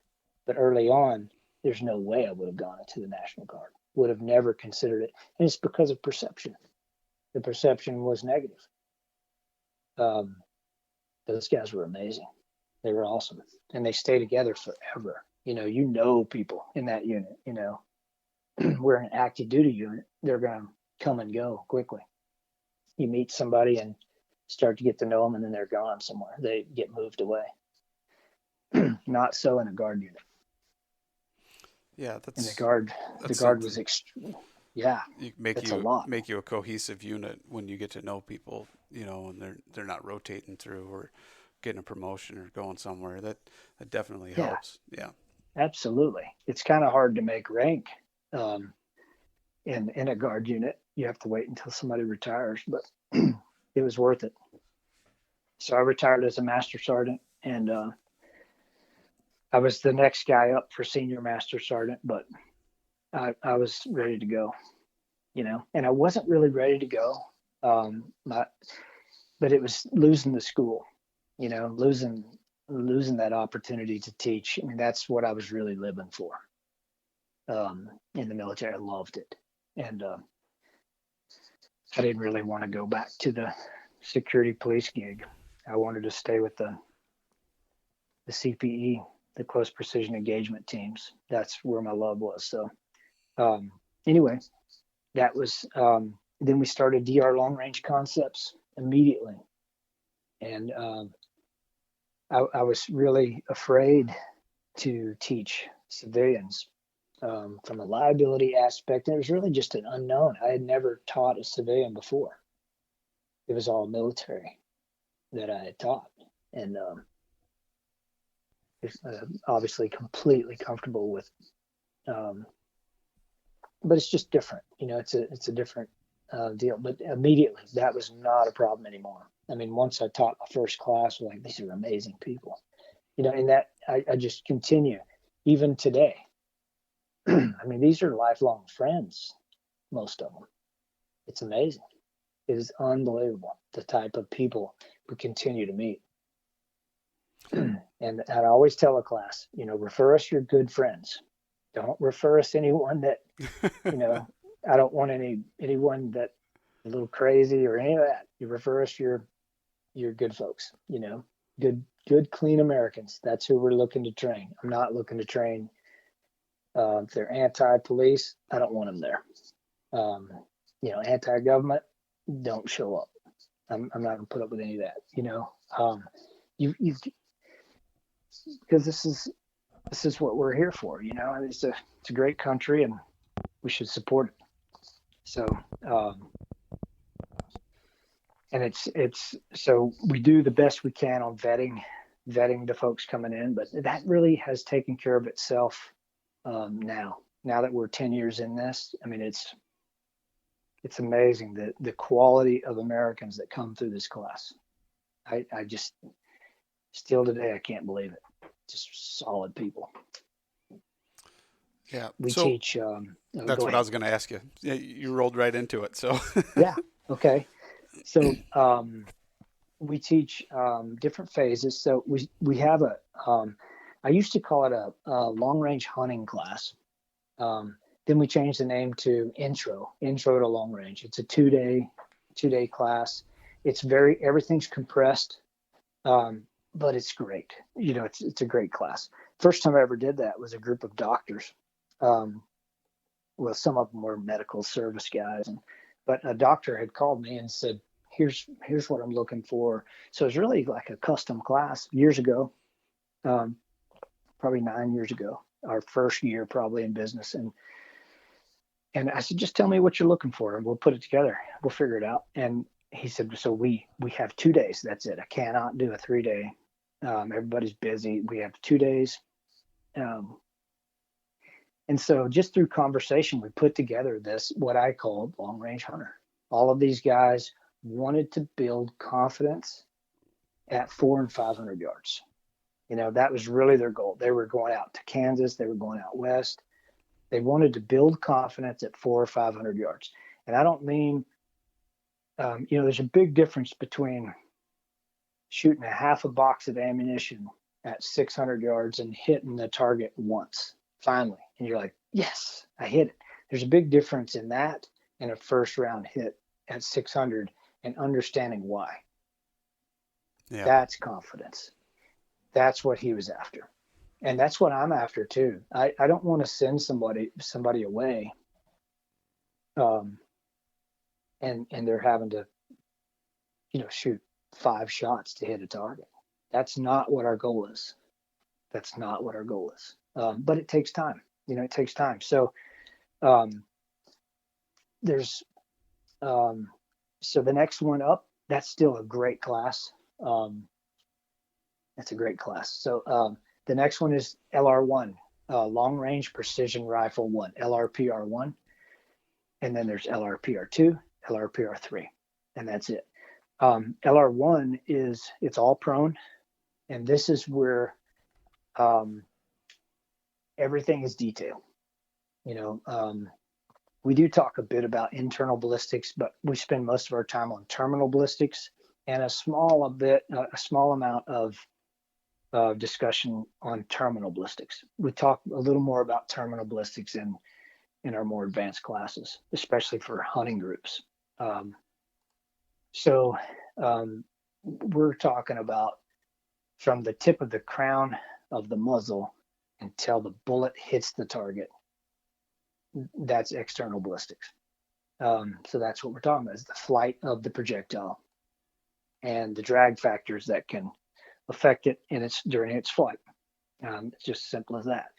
But early on, there's no way I would have gone into the National Guard. Would have never considered it. And it's because of perception. The perception was negative. Those guys were amazing. They were awesome. And they stay together forever. People in that unit, we're an active duty unit. They're going to come and go quickly. You meet somebody and start to get to know them, and then they're gone somewhere. They get moved away. Not so in a guard unit. Yeah, in the guard was extreme. Yeah, a lot. Make you a cohesive unit when you get to know people, and they're not rotating through or getting a promotion or going somewhere. That definitely helps. Yeah, absolutely. It's kind of hard to make rank in a guard unit. You have to wait until somebody retires, but it was worth it. So I retired as a master sergeant, and I was the next guy up for senior master sergeant, but I was ready to go, and I wasn't really ready to go. But it was losing the school, losing that opportunity to teach. I mean, that's what I was really living for. In the military, I loved it. And I didn't really want to go back to the security police gig. I wanted to stay with the CPE, the close precision engagement teams. That's where my love was. So anyway, that was, then we started DR long range concepts immediately. And I was really afraid to teach civilians from a liability aspect. And it was really just an unknown. I had never taught a civilian before. It was all military that I had taught. And obviously completely comfortable with, but it's just different. It's a different deal. But immediately that was not a problem anymore. I mean, once I taught my first class, like, these are amazing people, and that I just continue even today. I mean, these are lifelong friends, most of them. It's amazing. It is unbelievable the type of people we continue to meet. And I always tell a class, refer us your good friends. Don't refer us anyone that, I don't want anyone that a little crazy or any of that. You refer us your good folks, good, clean Americans. That's who we're looking to train. I'm not looking to train. If they're anti-police, I don't want them there. Anti-government, don't show up. I'm not going to put up with any of that. Because this is what we're here for. It's a great country, and we should support it. So, and it's so we do the best we can on vetting the folks coming in, but that really has taken care of itself. Now that we're 10 years in this, I mean, it's amazing the quality of Americans that come through this class. I just still today, I can't believe it. Just solid people. Yeah. We teach. That's what I was going to ask you. Yeah, you rolled right into it. So yeah. Okay. So we teach different phases. So we have I used to call it a long range hunting class. Then we changed the name to intro to long range. It's a two-day class. It's everything's compressed, but it's great. It's a great class. First time I ever did that was a group of doctors. Well, some of them were medical service guys, but a doctor had called me and said, here's what I'm looking for. So it's really like a custom class years ago, probably 9 years ago, our first year probably in business. And I said, just tell me what you're looking for and we'll put it together. We'll figure it out. And he said, so we have 2 days. That's it. I cannot do a 3-day. Everybody's busy. We have 2 days. And so just through conversation, we put together this, what I called long range hunter. All of these guys wanted to build confidence at 400 and 500 yards. That was really their goal. They were going out to Kansas. They were going out west. They wanted to build confidence at 400 or 500 yards. And I don't mean, there's a big difference between shooting a half a box of ammunition at 600 yards and hitting the target once, finally. And you're like, yes, I hit it. There's a big difference in that and a first round hit at 600 and understanding why. Yeah. That's confidence. That's what he was after. And that's what I'm after too. I don't want to send somebody away. And they're having to, shoot 5 shots to hit a target. That's not what our goal is. That's not what our goal is. But it takes time. It takes time. So there's so the next one up, that's still a great class. That's a great class. So the next one is LR1, Long Range Precision Rifle 1, LRPR1. And then there's LRPR2, LRPR3, and that's it. LR1 it's all prone, and this is where everything is detailed. We do talk a bit about internal ballistics, but we spend most of our time on terminal ballistics and a small amount of discussion on terminal ballistics. We talk a little more about terminal ballistics in our more advanced classes, especially for hunting groups. So we're talking about from the tip of the crown of the muzzle until the bullet hits the target. That's external ballistics. So that's what we're talking about, is the flight of the projectile and the drag factors that can affect it during its flight. It's just simple as that.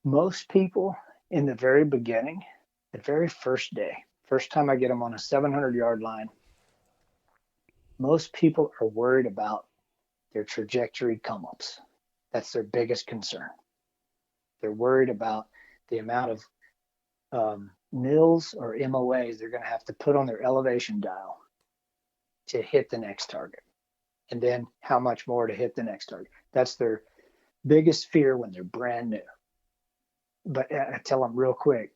Most people in the very beginning, the very first day, first time I get them on a 700-yard line, most people are worried about their trajectory come-ups. That's their biggest concern. They're worried about the amount of mils or MOAs they're going to have to put on their elevation dial to hit the next target, and then how much more to hit the next target. That's their biggest fear when they're brand new. But I tell them real quick,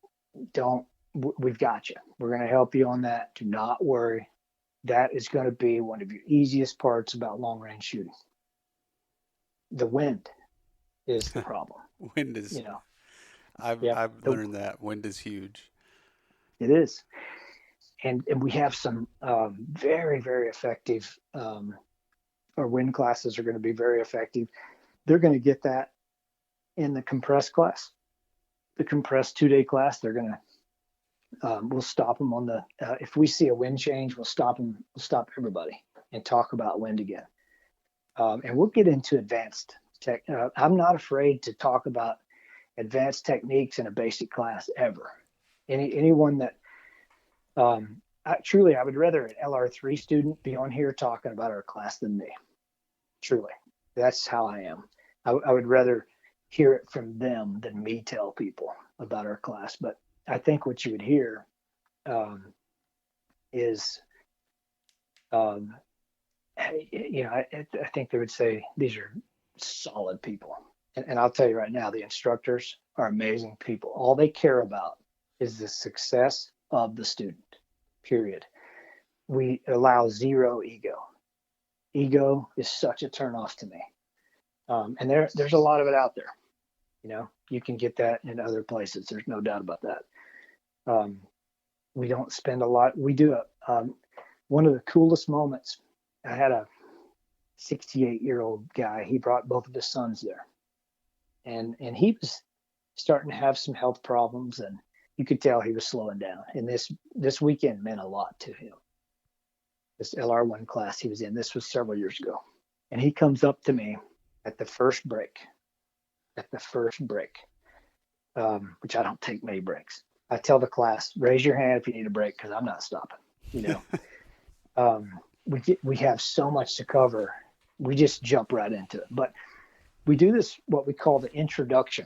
we've got you. We're going to help you on that. Do not worry. That is going to be one of your easiest parts about long range shooting. The wind is the problem. Wind is, I've learned that wind is huge. It is. And we have some very, very effective, our wind classes are going to be very effective. They're going to get that in the compressed class. The compressed 2-day class, they're going to, we'll stop them on if we see a wind change, we'll stop everybody and talk about wind again. And we'll get into advanced tech. I'm not afraid to talk about advanced techniques in a basic class ever. Anyone that, I would rather an LR3 student be on here talking about our class than me. Truly. That's how I am. I would rather hear it from them than me tell people about our class. But I think what you would hear is, I think they would say these are solid people. And I'll tell you right now, the instructors are amazing people. All they care about is the success of the student, period. We allow zero ego. Ego is such a turnoff to me. And there's a lot of it out there. You can get that in other places. There's no doubt about that. We don't spend a lot. We do one of the coolest moments. I had a 68-year-old guy. He brought both of his sons there, and he was starting to have some health problems, and you could tell he was slowing down. And this weekend meant a lot to him. This LR1 class he was in. This was several years ago, and he comes up to me at the first break, which I don't take many breaks. I tell the class, raise your hand if you need a break, because I'm not stopping. We have so much to cover. We just jump right into it. But we do this, what we call the introduction.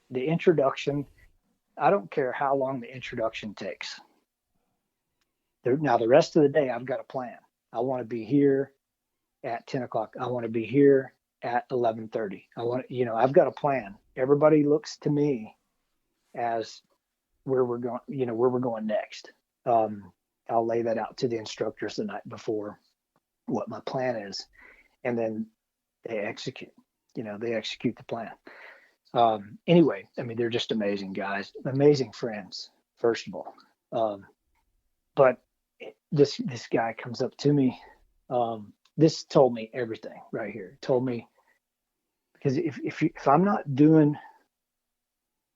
The introduction, I don't care how long the introduction takes. Now the rest of the day, I've got a plan. I want to be here at 10 o'clock. I want to be here at 11:30. I've got a plan. Everybody looks to me as where we're going, where we're going next. I'll lay that out to the instructors the night before, what my plan is, and then they execute. They execute the plan. Anyway, I mean, they're just amazing guys, amazing friends, first of all. But this guy comes up to me. This told me everything right here. It told me, because if I'm not doing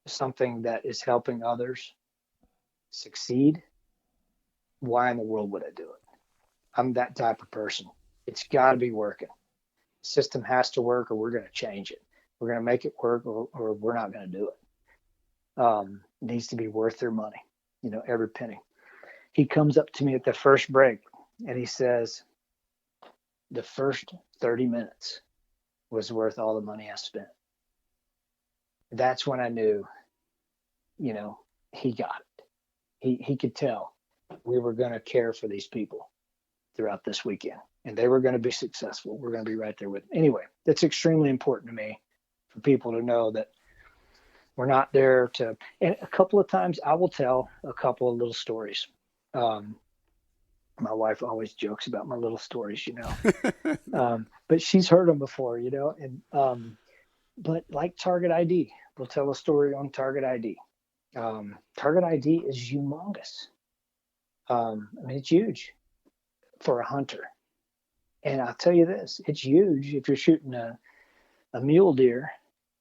something that is helping others succeed, why in the world would I do it? I'm that type of person. It's got to be working. The system has to work, or we're going to change it. We're going to make it work, or we're not going to do it. It needs to be worth their money, every penny. He comes up to me at the first break and he says, the first 30 minutes was worth all the money I spent. That's when I knew, he got it. He could tell we were going to care for these people throughout this weekend, and they were going to be successful. We're going to be right there with them. Anyway, that's extremely important to me, for people to know that we're not there to. And a couple of times I will tell a couple of little stories. My wife always jokes about my little stories, but she's heard them before, and but like Target ID, we'll tell a story on Target ID. Target ID is humongous. I mean, it's huge for a hunter. And I'll tell you this, it's huge if you're shooting a mule deer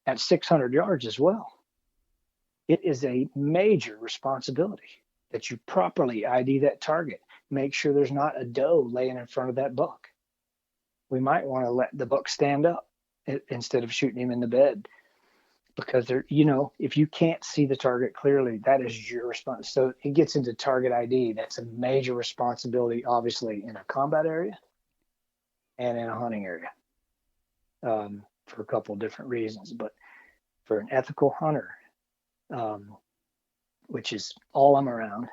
at 600 yards as well. It is a major responsibility that you properly ID that target. Make sure there's not a doe laying in front of that buck. We might want to let the buck stand up instead of shooting him in the bed, because if you can't see the target clearly, that is your response. So it gets into Target ID. That's a major responsibility, obviously, in a combat area and in a hunting area, for a couple of different reasons. But for an ethical hunter, which is all I'm around,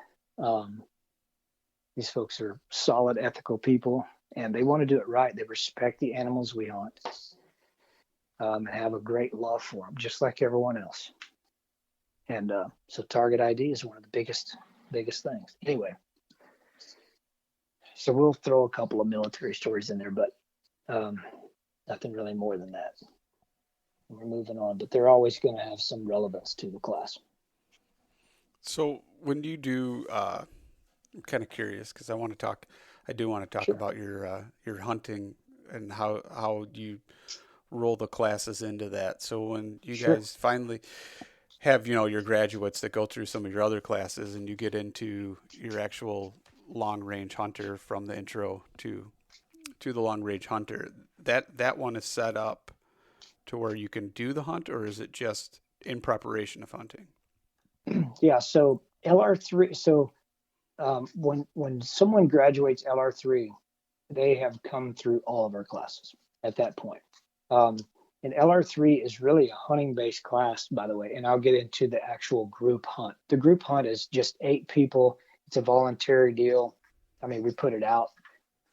these folks are solid, ethical people, and they want to do it right. They respect the animals we hunt, and have a great love for them, just like everyone else. And so Target ID is one of the biggest things. Anyway, so we'll throw a couple of military stories in there, but nothing really more than that. We're moving on, but they're always going to have some relevance to the class. So when you do, I'm kind of curious, because I do want to talk Sure. about your hunting and how you roll the classes into that. So when you Sure. guys finally have, your graduates that go through some of your other classes, and you get into your actual long range hunter, from the intro to the long range hunter, that one is set up to where you can do the hunt, or is it just in preparation of hunting? Yeah. So LR3. So when someone graduates LR3, they have come through all of our classes at that point. And LR3 is really a hunting-based class, by the way, and I'll get into the actual group hunt. The group hunt is just 8 people. It's a voluntary deal. I mean, we put it out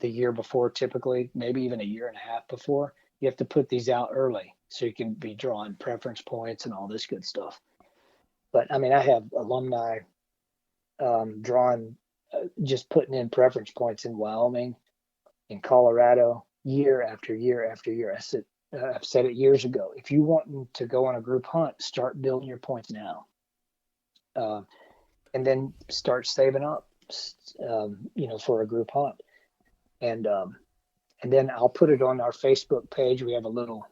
the year before, typically, maybe even a year and a half before. You have to put these out early so you can be drawing preference points and all this good stuff. But I mean, I have alumni drawing, just putting in preference points in Wyoming, in Colorado, year after year after year. I've said it years ago. If you want to go on a group hunt, start building your points now, and then start saving up, for a group hunt. And then I'll put it on our Facebook page. We have a little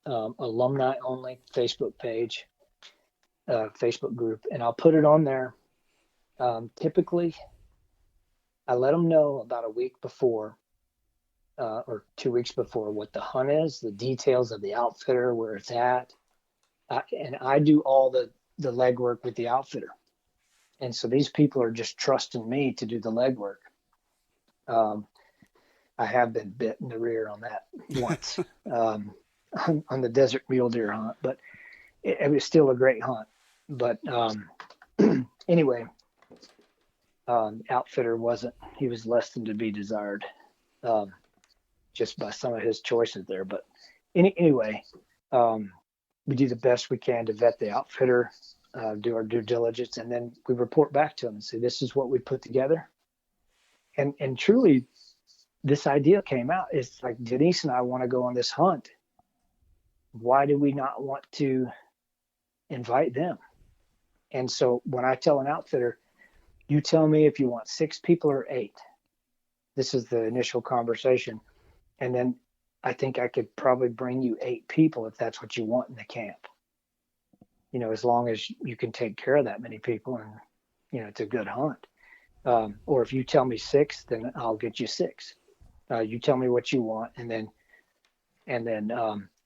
alumni only Facebook page, Facebook group, and I'll put it on there. Typically, I let them know about a week before, or 2 weeks before, what the hunt is, the details of the outfitter, where it's at. And I do all the legwork with the outfitter. And so these people are just trusting me to do the legwork. I have been bit in the rear on that once, on the desert mule deer hunt, but it was still a great hunt. But anyway, Outfitter he was less than to be desired, um, just by some of his choices there. But anyway, we do the best we can to vet the outfitter, do our due diligence, and then we report back to them and say, this is what we put together. And truly, this idea came out. It's like, Denise and I want to go on this hunt. Why do we not want to invite them? And so when I tell an outfitter, you tell me if you want 6 people or 8. This is the initial conversation. And then I think I could probably bring you 8 people if that's what you want in the camp. As long as you can take care of that many people and, it's a good hunt. Or if you tell me 6, then I'll get you 6. You tell me what you want.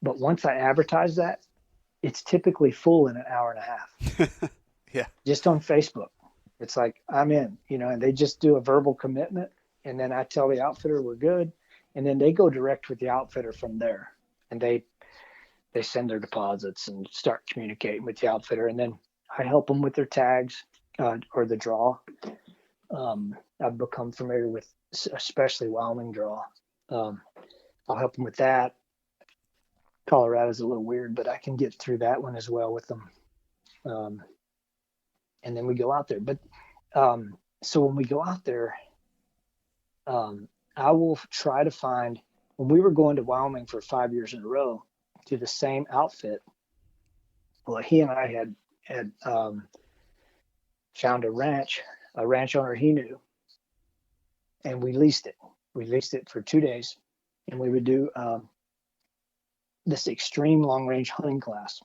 But once I advertise that, it's typically full in an hour and a half. Yeah. Just on Facebook. It's like, I'm in, and they just do a verbal commitment. And then I tell the outfitter we're good. And then they go direct with the outfitter from there. And they send their deposits and start communicating with the outfitter. And then I help them with their tags or the draw. I've become familiar with especially Wyoming draw. I'll help them with that. Colorado's a little weird, but I can get through that one as well with them. And then we go out there. But so when we go out there, I will try to find, when we were going to Wyoming for 5 years in a row to the same outfit, well, he and I had found a ranch owner he knew, and we leased it. We leased it for 2 days, and we would do this extreme long range hunting class.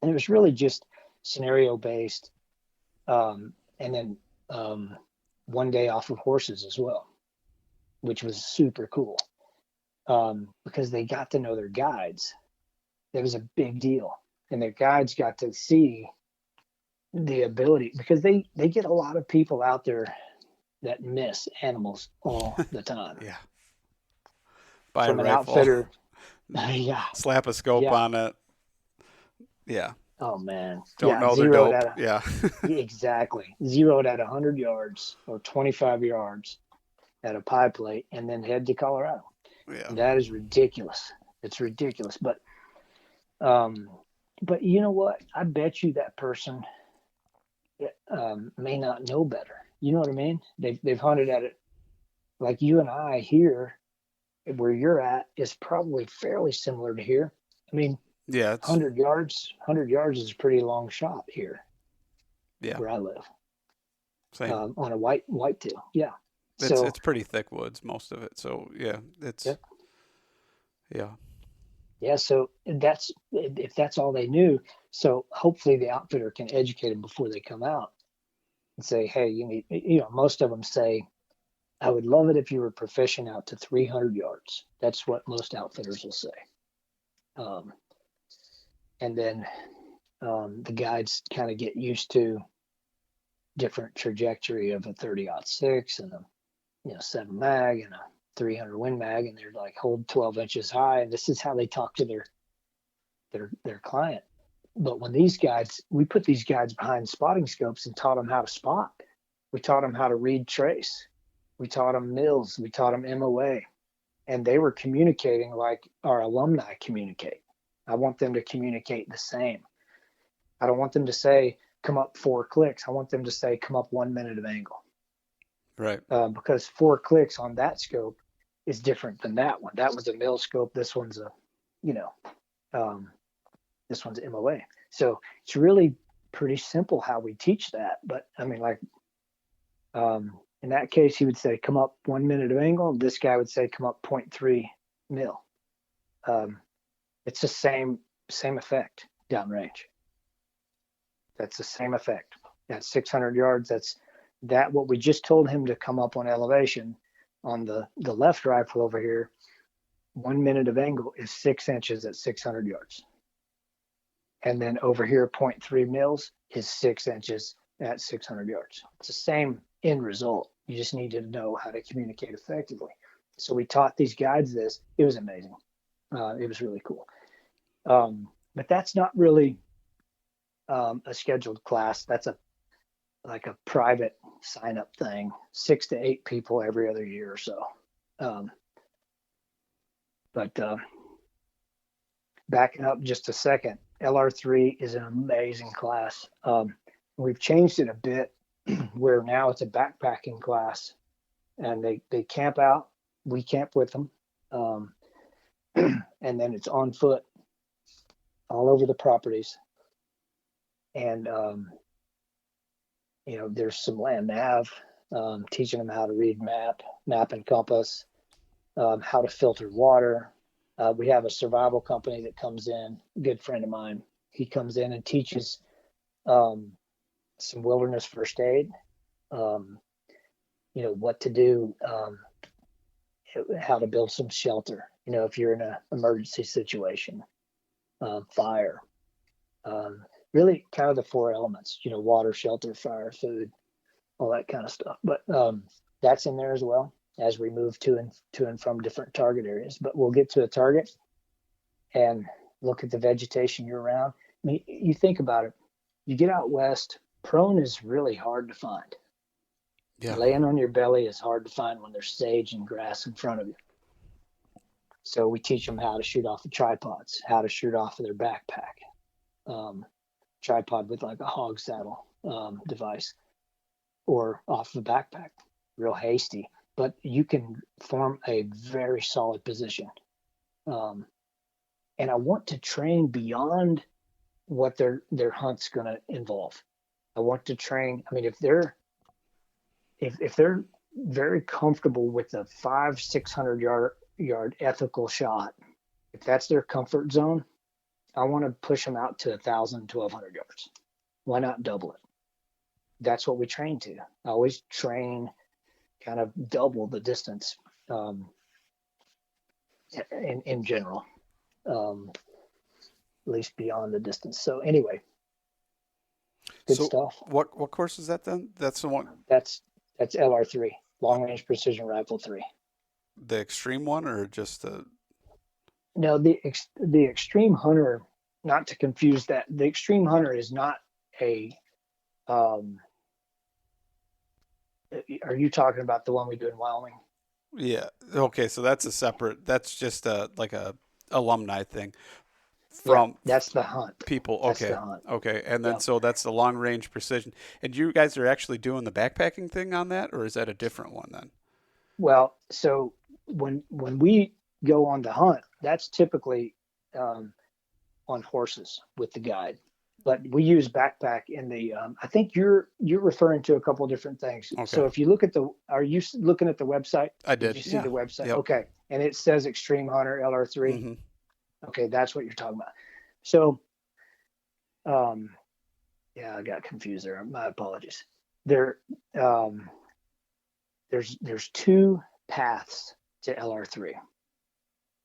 And it was really just scenario based, and then 1 day off of horses as well, which was super cool, because they got to know their guides. That was a big deal. And their guides got to see the ability, because they get a lot of people out there that miss animals all the time. Yeah. Buy From a an rifle. outfitter. Yeah. Slap a scope on it. Yeah. Oh man. Don't know they're dope. Yeah. Exactly. Zeroed at 100 yards or 25 yards at a pie plate, and then head to Colorado. Yeah. And that is ridiculous. It's ridiculous. But you know what? I bet you that person may not know better. You know what I mean? They've hunted at it like you and I here, where you're at is probably fairly similar to here. I mean, yeah, it's 100 yards is a pretty long shot here. Yeah. Where I live. Same. On a whitetail. Yeah. It's pretty thick woods, most of it. So yeah, yeah. Yeah. So if that's all they knew. So hopefully the outfitter can educate them before they come out and say, hey, you need, most of them say, I would love it if you were proficient out to 300 yards. That's what most outfitters will say. And then the guides kind of get used to different trajectory of a 30-06 and a 7 mag and a 300 Win Mag, and they're like, hold 12 inches high, and this is how they talk to their client. But when we put these guides behind spotting scopes and taught them how to spot. We taught them how to read trace. We taught them mills. We taught them MOA, and they were communicating like our alumni communicate. I want them to communicate the same. I don't want them to say, come up 4 clicks. I want them to say, come up 1 minute of angle. Right. Because 4 clicks on that scope is different than that one. That was a mill scope. This one's this one's MOA. So it's really pretty simple how we teach that. But I mean, like, in that case, he would say, come up 1 minute of angle. This guy would say, come up 0.3 mil. It's the same effect downrange. That's the same effect. At 600 yards, that's what we just told him to come up on elevation. On the left rifle over here, 1 minute of angle is 6 inches at 600 yards. And then over here, 0.3 mils is 6 inches at 600 yards. It's the same end result. You just need to know how to communicate effectively. So we taught these guides this. It was amazing. It was really cool. But that's not really a scheduled class. That's like a private sign up thing, 6 to 8 people every other year or so. But backing up just a second, LR3 is an amazing class. We've changed it a bit where now it's a backpacking class, and they camp out. We camp with them. And then it's on foot all over the properties. And, there's some land nav, teaching them how to read map and compass, how to filter water. We have a survival company that comes in, a good friend of mine. He comes in and teaches some wilderness first aid, what to do, how to build some shelter, if you're in an emergency situation, fire, really kind of the 4 elements, water, shelter, fire, food, all that kind of stuff. But that's in there as well as we move to and from different target areas. But we'll get to a target and look at the vegetation year round. I mean, you think about it, you get out west, prone is really hard to find. Yeah. Laying on your belly is hard to find when there's sage and grass in front of you. So we teach them how to shoot off the tripods, how to shoot off of their backpack, tripod with like a hog saddle device, or off the backpack, real hasty. But you can form a very solid position. And I want to train beyond what their hunt's going to involve. I want to train. I mean, if they're very comfortable with the 500-600 yard ethical shot, if that's their comfort zone, I want to push them out to 1,000, 1,200 yards. Why not double it? That's what we train to. I always train kind of double the distance in general, at least beyond the distance. So anyway, good stuff. What course is that then? That's the one. That's LR3, Long Range Precision Rifle 3. The extreme one, or just the? No, the Extreme Hunter. Not to confuse that. The Extreme Hunter is not a. Are you talking about the one we do in Wyoming? Yeah. Okay. So that's a separate. That's just like a alumni thing. That's the hunt. People. Okay. That's the hunt. Okay. And then so that's the long range precision. And you guys are actually doing the backpacking thing on that, or is that a different one then? Well, so when we go on the hunt, that's typically on horses with the guide. But we use backpack in the. I think you're referring to a couple of different things. Okay. So if you look at are you looking at the website? I did. Did you see the website? Yep. Okay, and it says Extreme Hunter LR3. Mm-hmm. Okay, that's what you're talking about. So, I got confused there. My apologies. There's 2 paths to LR3.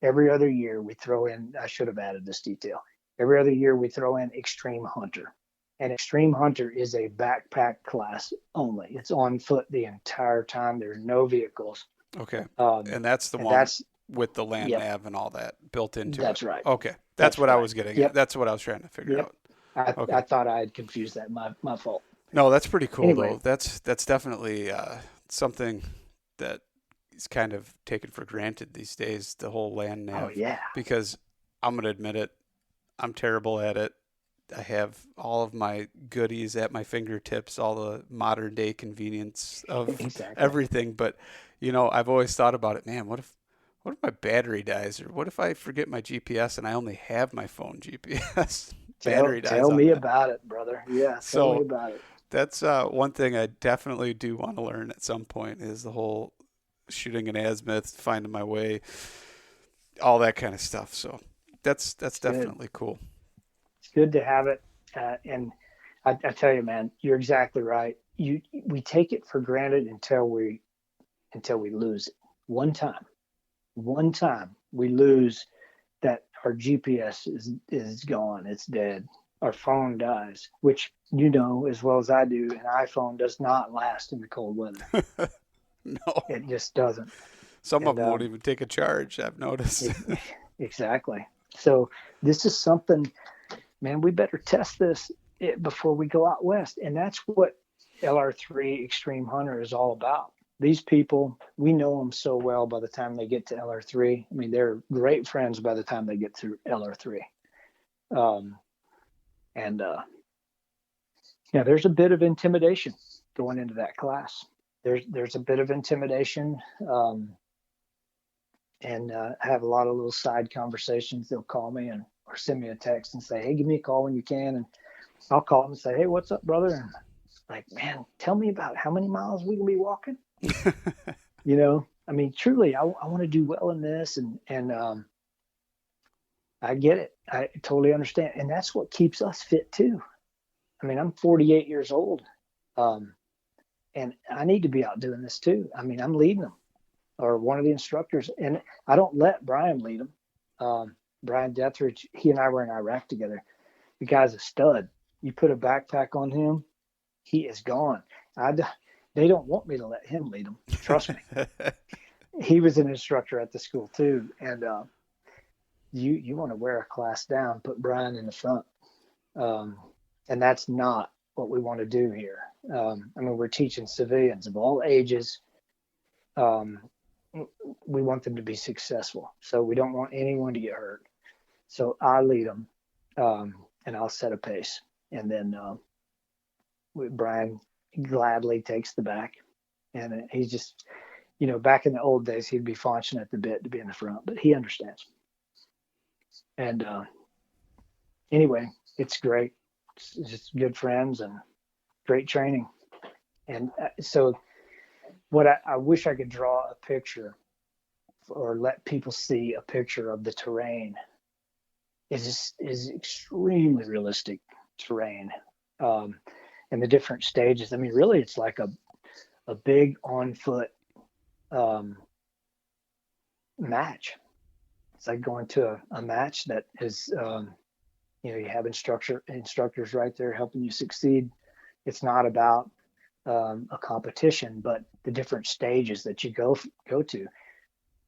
Every other year we throw in. I should have added this detail. Every other year we throw in Extreme Hunter. And Extreme Hunter is a backpack class only. It's on foot the entire time. There's no vehicles. Okay. And that's the one with the land nav and all that built into That's right. Okay. That's what right. I was getting at. That's what I was trying to figure out. I thought I had confused that. My fault. No, that's pretty cool though. That's definitely something that is kind of taken for granted these days, the whole land nav. Oh, yeah. Because I'm going to admit it, I'm terrible at it. I have all of my goodies at my fingertips, all the modern day convenience of everything. But, I've always thought about it, man, what if my battery dies, or what if I forget my GPS and I only have my phone GPS? Battery dies. Tell me about it, brother. Yeah, tell me about it. That's one thing I definitely do want to learn at some point is the whole shooting an azimuth, finding my way, all that kind of stuff. So that's definitely cool. It's good to have it. And I tell you, man, you're exactly right. We take it for granted until we lose it. One time we lose that, our GPS is gone. It's dead. Our phone dies, which as well as I do, an iPhone does not last in the cold weather. No, it just doesn't. Some of them won't even take a charge, I've noticed. Exactly. So this is something, man, we better test this before we go out west. And that's what LR3 Extreme Hunter is all about. These people, we know them so well by the time they get to LR3. I mean, they're great friends by the time they get through LR3. And yeah, there's a bit of intimidation going into that class. There's a bit of intimidation, and I have a lot of little side conversations. They'll call me or send me a text and say, "Hey, give me a call when you can," and I'll call them and say, "Hey, what's up, brother?" And like, man, tell me about how many miles we can be walking. I mean, truly, I want to do well in this, and I get it. I totally understand, and that's what keeps us fit too. I mean, I'm 48 years old, and I need to be out doing this too. I mean, I'm leading them, or one of the instructors, and I don't let Brian lead them. Brian Deathridge, he and I were in Iraq together. The guy's a stud. You put a backpack on him, he is gone. They don't want me to let him lead them. Trust me. He was an instructor at the school too, and you want to wear a class down, put Brian in the front, and that's not what we want to do here. I mean, we're teaching civilians of all ages. We want them to be successful, so we don't want anyone to get hurt. So I lead them, and I'll set a pace, and then Brian gladly takes the back, and he's just, back in the old days, he'd be faunching at the bit to be in the front, but he understands. And anyway, it's great. It's just good friends and great training. And so what I wish I could draw a picture or let people see a picture of the terrain is extremely realistic terrain, and the different stages. I mean, really, it's like a big on foot match. It's like going to a match that is, you have instructors right there helping you succeed. It's not about a competition, but the different stages that you go to,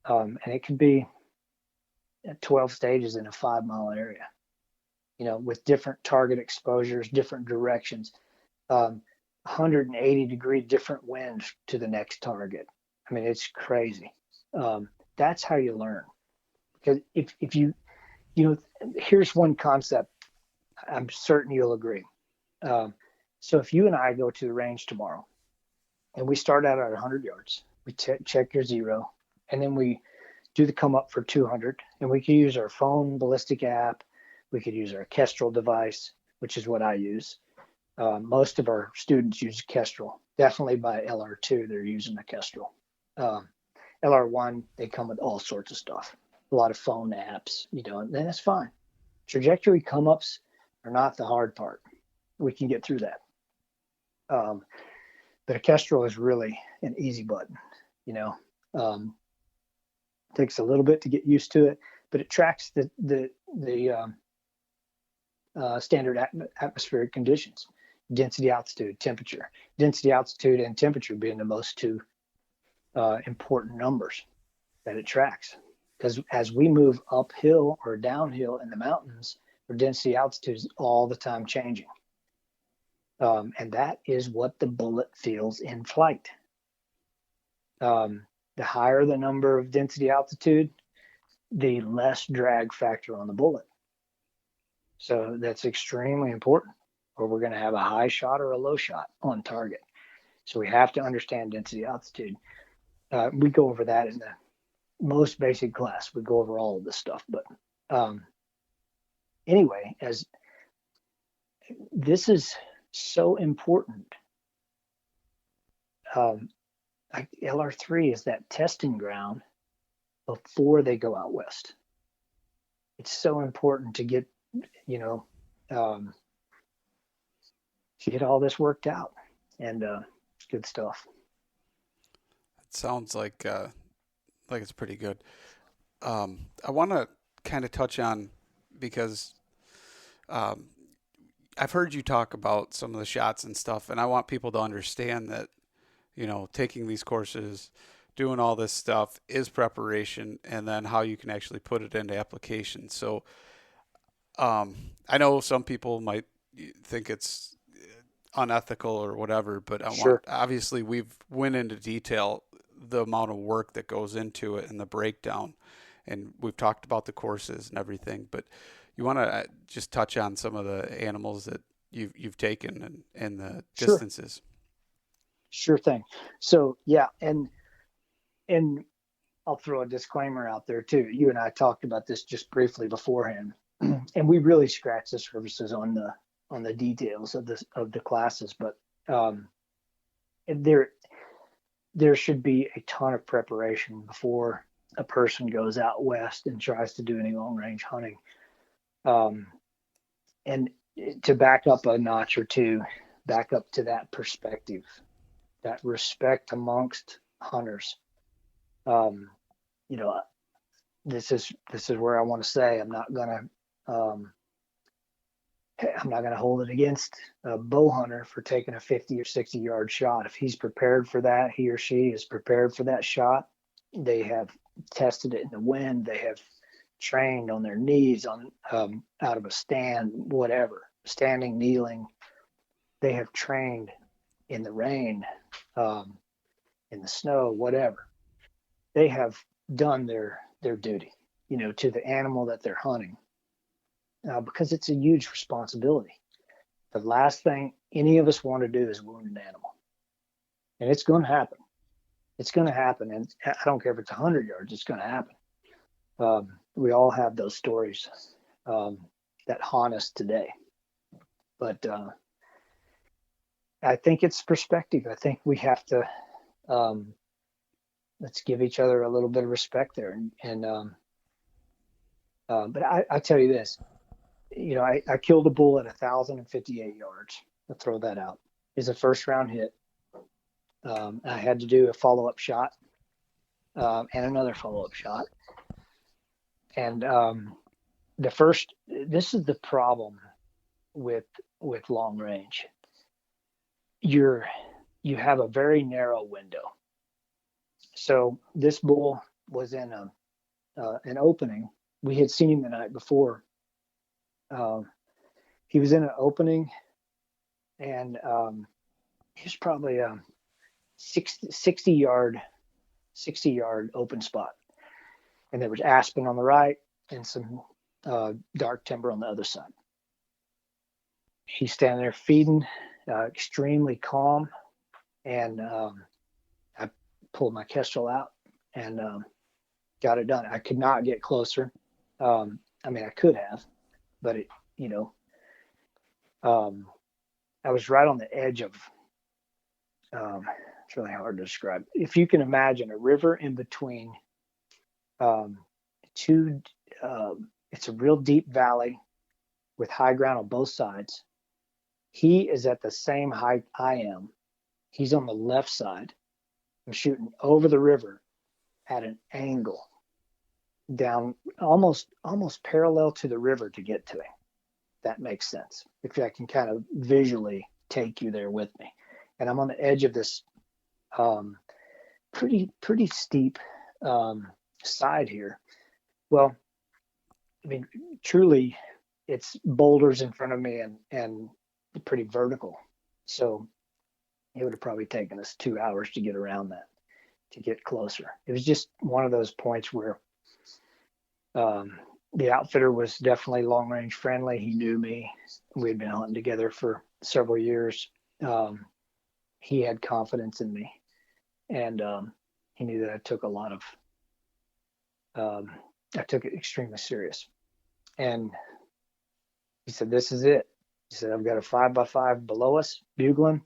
and it could be 12 stages in a 5-mile area, with different target exposures, different directions, 180-degree different winds to the next target. I mean, it's crazy. That's how you learn. Because if you, here's one concept I'm certain you'll agree. So if you and I go to the range tomorrow and we start out at 100 yards, we check your zero, and then we do the come up for 200, and we can use our phone ballistic app. We could use our Kestrel device, which is what I use. Most of our students use Kestrel. Definitely by LR2, they're using a Kestrel. LR1, they come with all sorts of stuff. A lot of phone apps, and that's fine. Trajectory come-ups are not the hard part. We can get through that. But a Kestrel is really an easy button, takes a little bit to get used to it, but it tracks the standard atmospheric conditions, density, altitude, temperature. Density, altitude, and temperature being the most two important numbers that it tracks. Because as we move uphill or downhill in the mountains, our density, altitude is all the time changing. And that is what the bullet feels in flight. The higher the number of density, altitude, the less drag factor on the bullet. So that's extremely important, or we're going to have a high shot or a low shot on target. So we have to understand density, altitude. We go over that in the most basic class. We go over all of this stuff. But anyway, as this is so important, like LR3 is that testing ground before they go out west. It's so important to get, to get all this worked out, and it's good stuff. It sounds like it's pretty good. I want to kind of touch on, because I've heard you talk about some of the shots and stuff, and I want people to understand that, taking these courses, doing all this stuff is preparation, and then how you can actually put it into application. So I know some people might think it's unethical or whatever, but Sure. obviously we've went into detail the amount of work that goes into it and the breakdown, and we've talked about the courses and everything, but you want to just touch on some of the animals that you've taken and the Sure. distances. Sure thing. So yeah, and I'll throw a disclaimer out there too. You and I talked about this just briefly beforehand, and we really scratched the surfaces on the details of the classes, but um, there there should be a ton of preparation before a person goes out west and tries to do any long range hunting. Um, and to back up a notch or two, back up to that perspective, that respect amongst hunters. Um, you know, this is where I want to say um, I'm not gonna hold it against a bow hunter for taking a 50 or 60-yard shot. If he's prepared for that, he or she is prepared for that shot. They have tested it in the wind. They have trained on their knees, on out of a stand, whatever, standing, kneeling. They have trained in the rain, um, in the snow, whatever. They have done their duty, to the animal that they're hunting, because it's a huge responsibility. The last thing any of us want to do is wound an animal, and it's going to happen. It's going to happen, and I don't care if it's 100 yards. It's going to happen. We all have those stories um, that haunt us today, but I think it's perspective. I think we have to um, let's give each other a little bit of respect there, but I tell you this, I killed a bull at 1,058 yards. I'll throw that out. It's a first round hit. I had to do a follow up shot and another follow up shot. And this is the problem with long range. You have a very narrow window. So this bull was in an opening. We had seen him the night before. He was in an opening, and he was probably a 60 yard open spot, and there was aspen on the right and some dark timber on the other side. He's standing there feeding, extremely calm, and I pulled my Kestrel out and got it done. I could not get closer. I could have, but I was right on the edge of. It's really hard to describe. If you can imagine a river in between two, it's a real deep valley with high ground on both sides. He is at the same height I am. He's on the left side. I'm shooting over the river at an angle down almost parallel to the river to get to him. That makes sense. If I can kind of visually take you there with me. And I'm on the edge of this pretty steep side here. Well, truly, it's boulders in front of me and pretty vertical. So it would have probably taken us 2 hours to get around that, to get closer. It was just one of those points where the outfitter was definitely long range friendly. He knew me. We had been hunting together for several years. He had confidence in me, and he knew that I took I took it extremely serious. And he said, "This is it." He said, "I've got a 5x5 below us, bugling.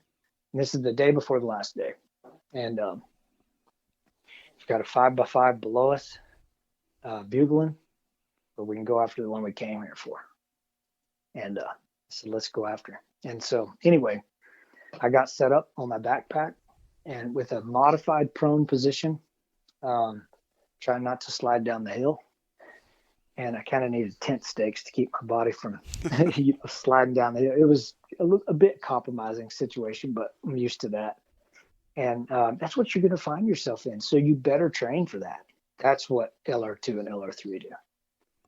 And this is the day before the last day. And we've got a 5x5 below us, bugling, but we can go after the one we came here for." And so let's go after. And so anyway, I got set up on my backpack and with a modified prone position, trying not to slide down the hill. And I kind of needed tent stakes to keep my body from sliding down the hill. It was a bit compromising situation, but I'm used to that. And that's what you're going to find yourself in. So you better train for that. That's what LR2 and LR3 do.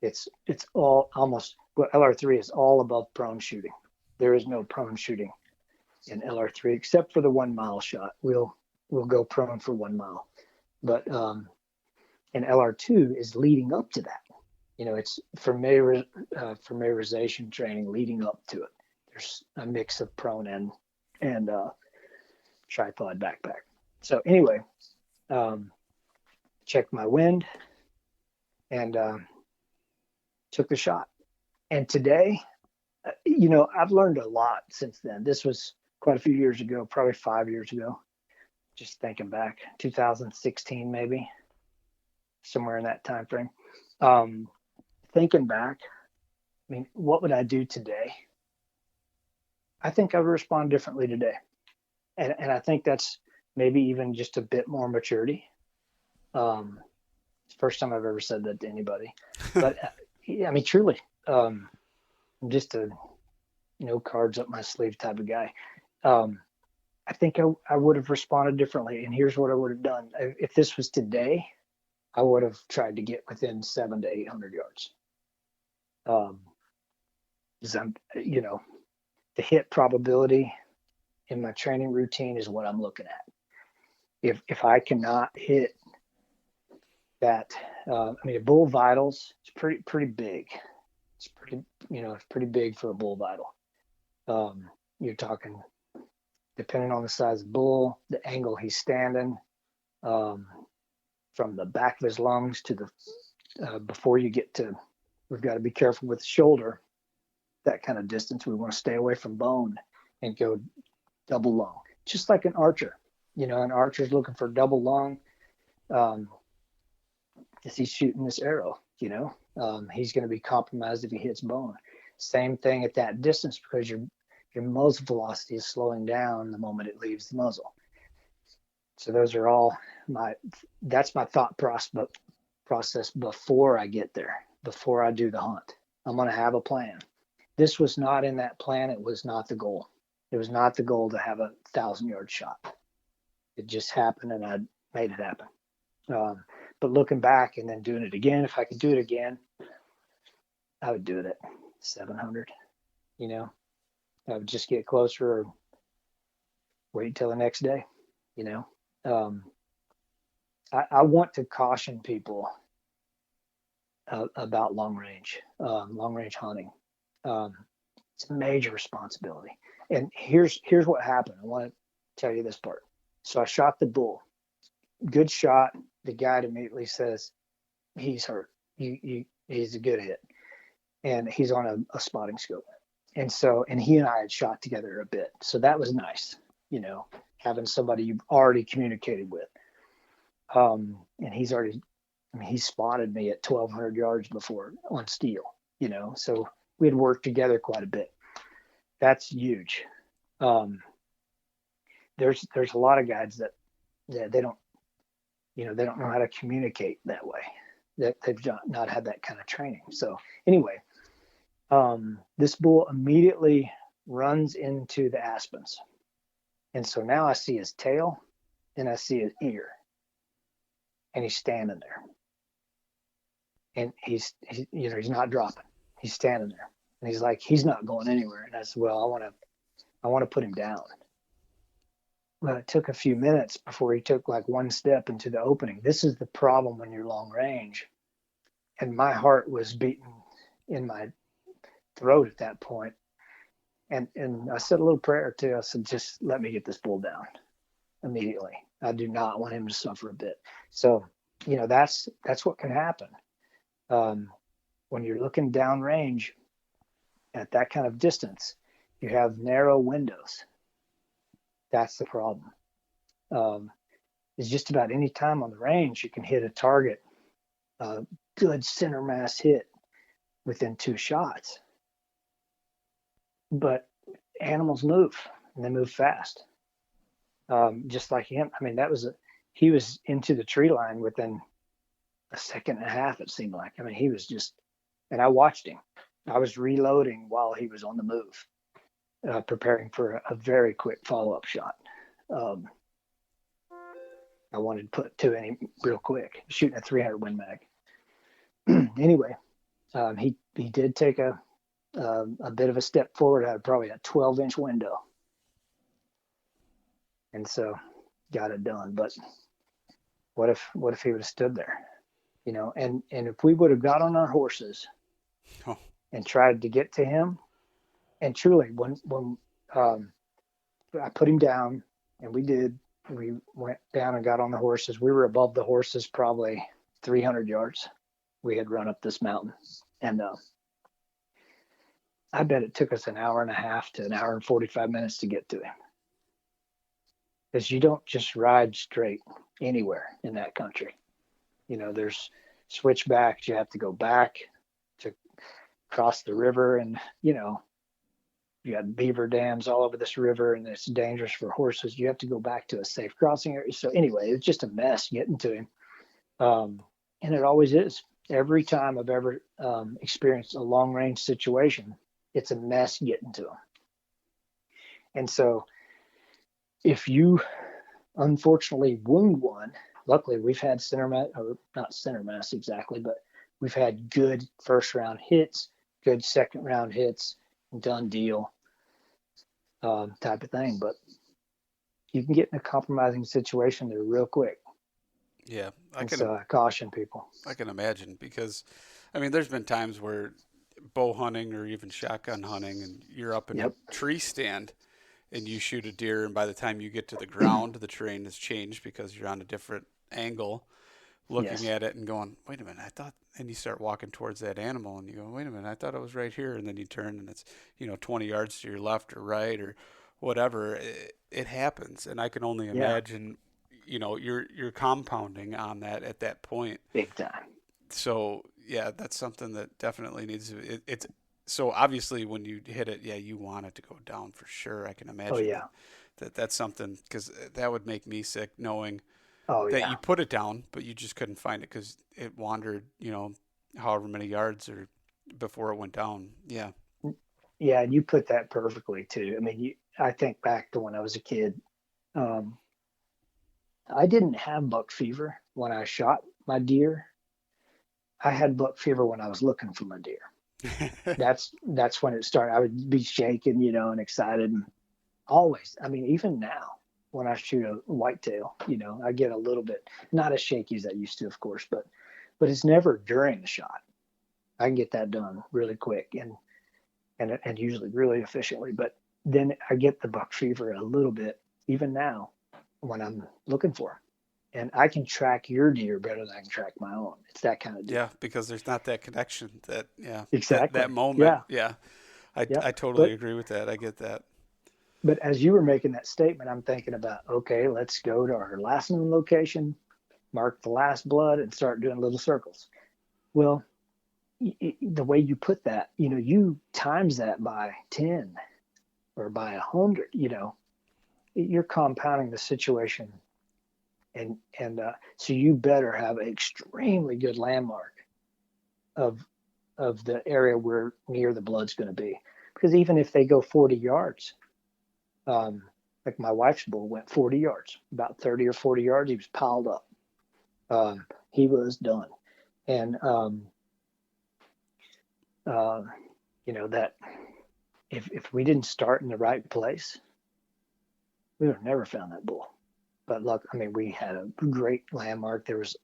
It's all almost, well, LR3 is all above prone shooting. There is no prone shooting in LR3, except for the 1 mile shot. We'll go prone for 1 mile. But and LR2 is leading up to that. It's familiarization training leading up to it. There's a mix of prone and tripod backpack. So anyway, checked my wind and took the shot. And today, I've learned a lot since then. This was quite a few years ago, probably 5 years ago. Just thinking back, 2016 maybe, somewhere in that time frame. Thinking back, I mean, what would I do today? I think I would respond differently today. And I think that's maybe even just a bit more maturity. It's the first time I've ever said that to anybody. But I mean, truly, I'm just a no cards up my sleeve type of guy. I think I would have responded differently. And here's what I would have done. If this was today, I would have tried to get within 700 to 800 yards. Because the hit probability in my training routine is what I'm looking at. If I cannot hit that, a bull vitals, it's pretty big. It's pretty big for a bull vital. You're talking, depending on the size of the bull, the angle he's standing, from the back of his lungs to the, before you get to, we've got to be careful with the shoulder, that kind of distance. We want to stay away from bone and go double lung, just like an archer. An archer's looking for double lung. As he's shooting this arrow, he's going to be compromised if he hits bone. Same thing at that distance, because your muzzle velocity is slowing down the moment it leaves the muzzle. So those are all that's my thought process before I get there, before I do the hunt. I'm going to have a plan. This was not in that plan. It was not the goal. It was not the goal to have a 1,000-yard shot. It just happened, and I made it happen. But looking back and then doing it again, if I could do it again, I would do it at 700. I would just get closer or wait till the next day. I want to caution people about long range hunting. It's a major responsibility. And here's what happened. I want to tell you this part. So I shot the bull. Good shot. The guide immediately says, he's hurt. He's a good hit. And he's on a spotting scope. And he and I had shot together a bit. So that was nice, having somebody you've already communicated with. And he spotted me at 1,200 yards before on steel, so we had worked together quite a bit. That's huge. There's a lot of guides that they don't know how to communicate that way, that they've not had that kind of training. So anyway, this bull immediately runs into the aspens. And so now I see his tail and I see his ear, and he's standing there, and he's not dropping. He's standing there, and he's like, he's not going anywhere. And I said, well, I want to put him down. Well, it took a few minutes before he took like one step into the opening. This is the problem when you're long range. And my heart was beating in my throat at that point. And I said a little prayer too. I said, just let me get this bull down immediately. I do not want him to suffer a bit. So, that's what can happen. When you're looking down range at that kind of distance, you have narrow windows. That's the problem. It's just about any time on the range you can hit a target, a good center mass hit within 2 shots. But animals move, and they move fast. Just like him. I mean, he was into the tree line within a second and a half, it seemed like. I mean, he was just, and I watched him. I was reloading while he was on the move, preparing for a very quick follow-up shot. I wanted to put 2 in him real quick, shooting a 300 Win Mag. Anyway, he did take a bit of a step forward. I had probably a 12-inch window. And so got it done. But what if he would have stood there, and if we would have got on our horses Oh, and tried to get to him, and truly when I put him down, and we went down and got on the horses. We were above the horses probably 300 yards. We had run up this mountain, and I bet it took us an hour and a half to an hour and 45 minutes to get to him. Because you don't just ride straight anywhere in that country. There's switchbacks. You have to go back to cross the river, and you got beaver dams all over this river, and it's dangerous for horses. You have to go back to a safe crossing area. So anyway, it's just a mess getting to him. And it always is. Every time I've ever experienced a long range situation, it's a mess getting to him. And so if you unfortunately wound one, luckily we've had center mass, or not center mass exactly, but we've had good first round hits, good second round hits, done deal type of thing. But you can get in a compromising situation there real quick. yeah. So I caution people. I can imagine, because, I mean, there's been times where bow hunting or even shotgun hunting, and you're up in a tree stand and you shoot a deer, and by the time you get to the ground, the terrain has changed because you're on a different angle, looking at it and going, wait a minute, I thought, and you start walking towards that animal and you go, wait a minute, I thought it was right here. And then you turn and it's, 20 yards to your left or right or whatever. It happens. And I can only imagine, you're compounding on that at that point. Big time. So yeah, that's something that definitely needs to, it's so obviously when you hit it, you want it to go down for sure. I can imagine that's something, because that would make me sick knowing that you put it down, but you just couldn't find it because it wandered, however many yards or before it went down. Yeah. Yeah. And you put that perfectly too. I mean, I think back to when I was a kid. I didn't have buck fever when I shot my deer. I had buck fever when I was looking for my deer. That's when it started. I would be shaking, and excited, and always. I mean, even now when I shoot a whitetail, I get a little bit, not as shaky as I used to, of course, but it's never during the shot. I can get that done really quick and usually really efficiently. But then I get the buck fever a little bit, even now when I'm looking for them. And I can track your deer better than I can track my own. It's that kind of deal. Yeah, because there's not that connection exactly. that moment. Yeah. I totally agree with that. I get that. But as you were making that statement, I'm thinking about, okay, let's go to our last known location, mark the last blood, and start doing little circles. Well, the way you put that, you times that by 10 or by 100, you're compounding the situation. And so you better have an extremely good landmark of the area where near the blood's going to be. Because even if they go 40 yards, like my wife's bull went 40 yards, about 30 or 40 yards, he was piled up. He was done. And, that if we didn't start in the right place, we would have never found that bull. But look, I mean, we had a great landmark. There was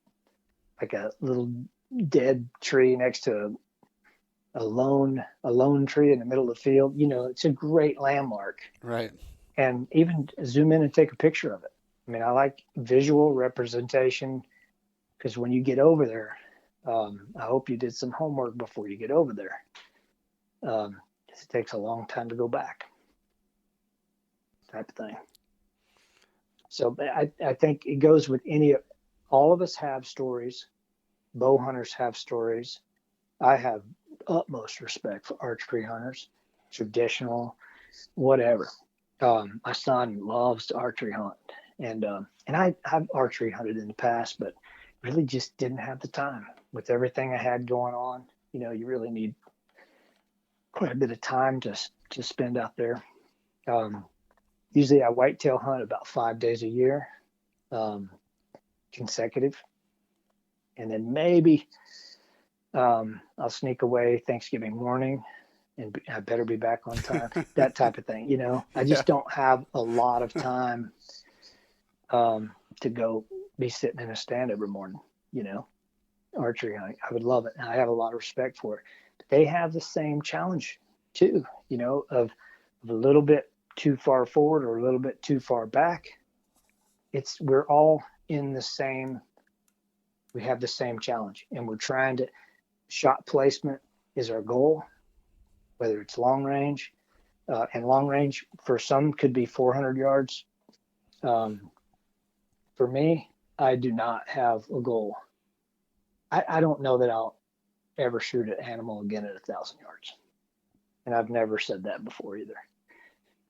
like a little dead tree next to a lone tree in the middle of the field. It's a great landmark. Right. And even zoom in and take a picture of it. I mean, I like visual representation, because when you get over there, I hope you did some homework before you get over there. It takes a long time to go back, type of thing. So I think it goes with all of us have stories. Bow hunters have stories. I have utmost respect for archery hunters, traditional, whatever. My son loves to archery hunt, and I've archery hunted in the past, but really just didn't have the time with everything I had going on. You really need quite a bit of time to spend out there. Usually I whitetail hunt about 5 days a year, consecutive. And then maybe I'll sneak away Thanksgiving morning and I better be back on time, that type of thing. I just don't have a lot of time to go be sitting in a stand every morning, archery hunting. I would love it. And I have a lot of respect for it. But they have the same challenge too, of a little bit too far forward or a little bit too far back. We're all we have the same challenge, and we're trying to, shot placement is our goal, whether it's long range, and long range for some could be 400 yards. For me, I do not have a goal. I don't know that I'll ever shoot an animal again at 1,000 yards. And I've never said that before either.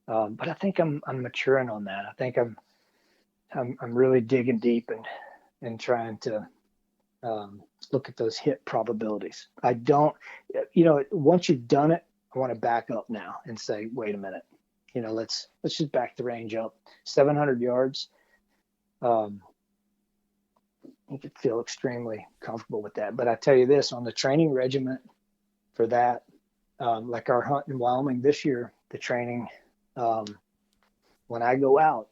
But I think I'm maturing on that. I think I'm really digging deep and trying to look at those hit probabilities. I don't, once you've done it, I want to back up now and say, wait a minute, let's just back the range up 700 yards. You could feel extremely comfortable with that. But I tell you this, on the training regiment for that, like our hunt in Wyoming this year, the training, when I go out,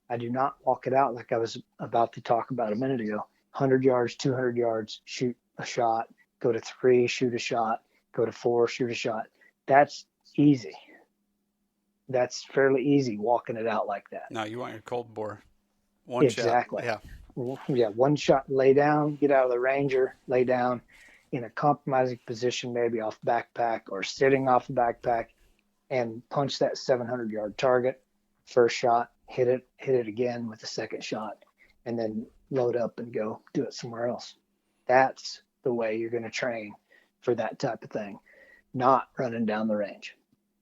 I do not walk it out like I was about to talk about a minute ago. 100 yards, 200 yards, shoot a shot, go to 3, shoot a shot, go to 4, shoot a shot. That's easy. That's fairly easy walking it out like that. No, you want your cold bore. One exactly. shot. Yeah, one shot, lay down, get out of the Ranger, lay down in a compromising position, maybe off backpack or sitting off the backpack, and punch that 700-yard target. First shot, hit it again with the second shot, and then load up and go do it somewhere else. That's the way you're going to train for that type of thing, not running down the range.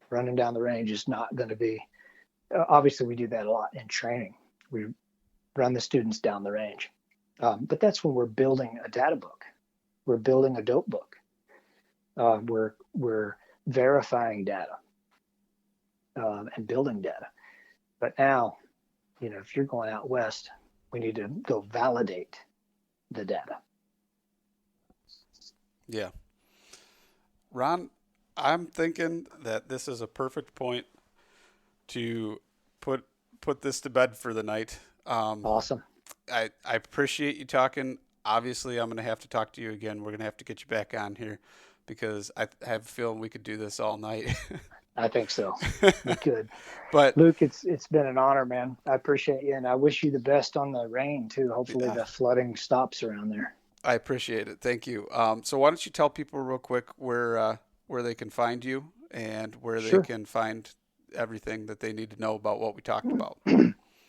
Running down the range is not going to be, obviously we do that a lot in training. We run the students down the range. But that's when we're building a data book. We're building a dope book. We're verifying data and building data. But now, if you're going out west, we need to go validate the data. Yeah. Ron, I'm thinking that this is a perfect point to put this to bed for the night. Awesome. I appreciate you talking. Obviously, I'm going to have to talk to you again. We're going to have to get you back on here because I have a feeling we could do this all night. I think so. We could. But Luke, it's been an honor, man. I appreciate you, and I wish you the best on the rain too. Hopefully the flooding stops around there. I appreciate it. Thank you. So why don't you tell people real quick where they can find you and where they can find everything that they need to know about what we talked about.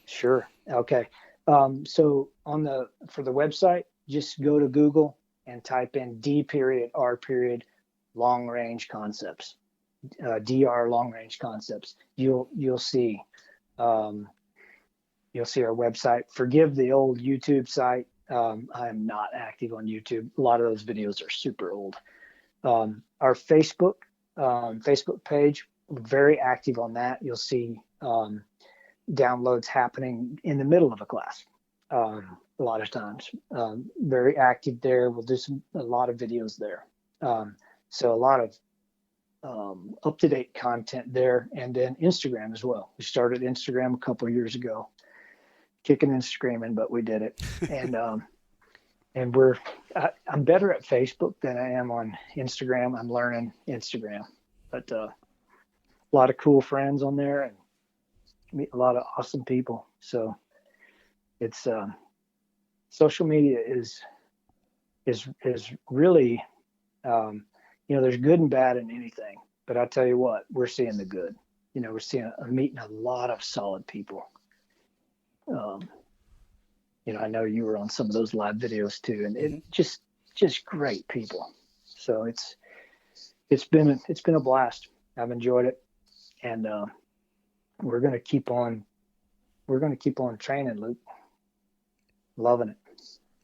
Sure. Okay. So for the website, just go to Google and type in D.R. long range concepts. DR long range concepts. You'll see our website. Forgive the old YouTube site. I am not active on YouTube. A lot of those videos are super old. Our Facebook page, very active on that. You'll see downloads happening in the middle of a class. A lot of times, very active there. We'll do a lot of videos there. So a lot of up-to-date content there, and then Instagram as well. We started Instagram a couple of years ago, kicking and screaming, but we did it. And I'm better at Facebook than I am on Instagram. I'm learning Instagram, but a lot of cool friends on there and meet a lot of awesome people. So it's social media is really there's good and bad in anything, but I tell you what, we're seeing the good. We're meeting a lot of solid people. I know you were on some of those live videos too, and it just great people. So it's been a blast. I've enjoyed it, and we're gonna keep on training, Luke. Loving it.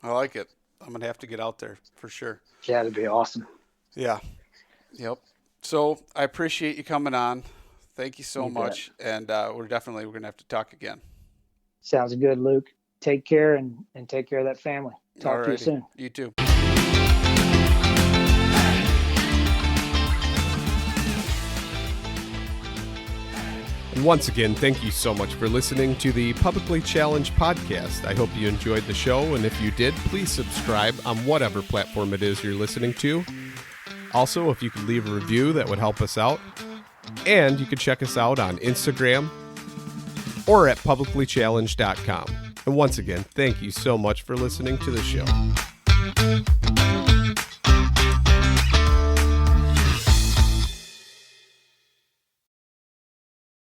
I like it. I'm gonna have to get out there for sure. Yeah, it'd be awesome. Yeah. Yep. So I appreciate you coming on. Thank you so much. And we're going to have to talk again. Sounds good, Luke. Take care and take care of that family. Talk to you soon. You too. And once again, thank you so much for listening to the Publicly Challenged podcast. I hope you enjoyed the show, and if you did, please subscribe on whatever platform it is you're listening to. Also, if you could leave a review, that would help us out. And you can check us out on Instagram or at publiclychallenged.com. And once again, thank you so much for listening to the show.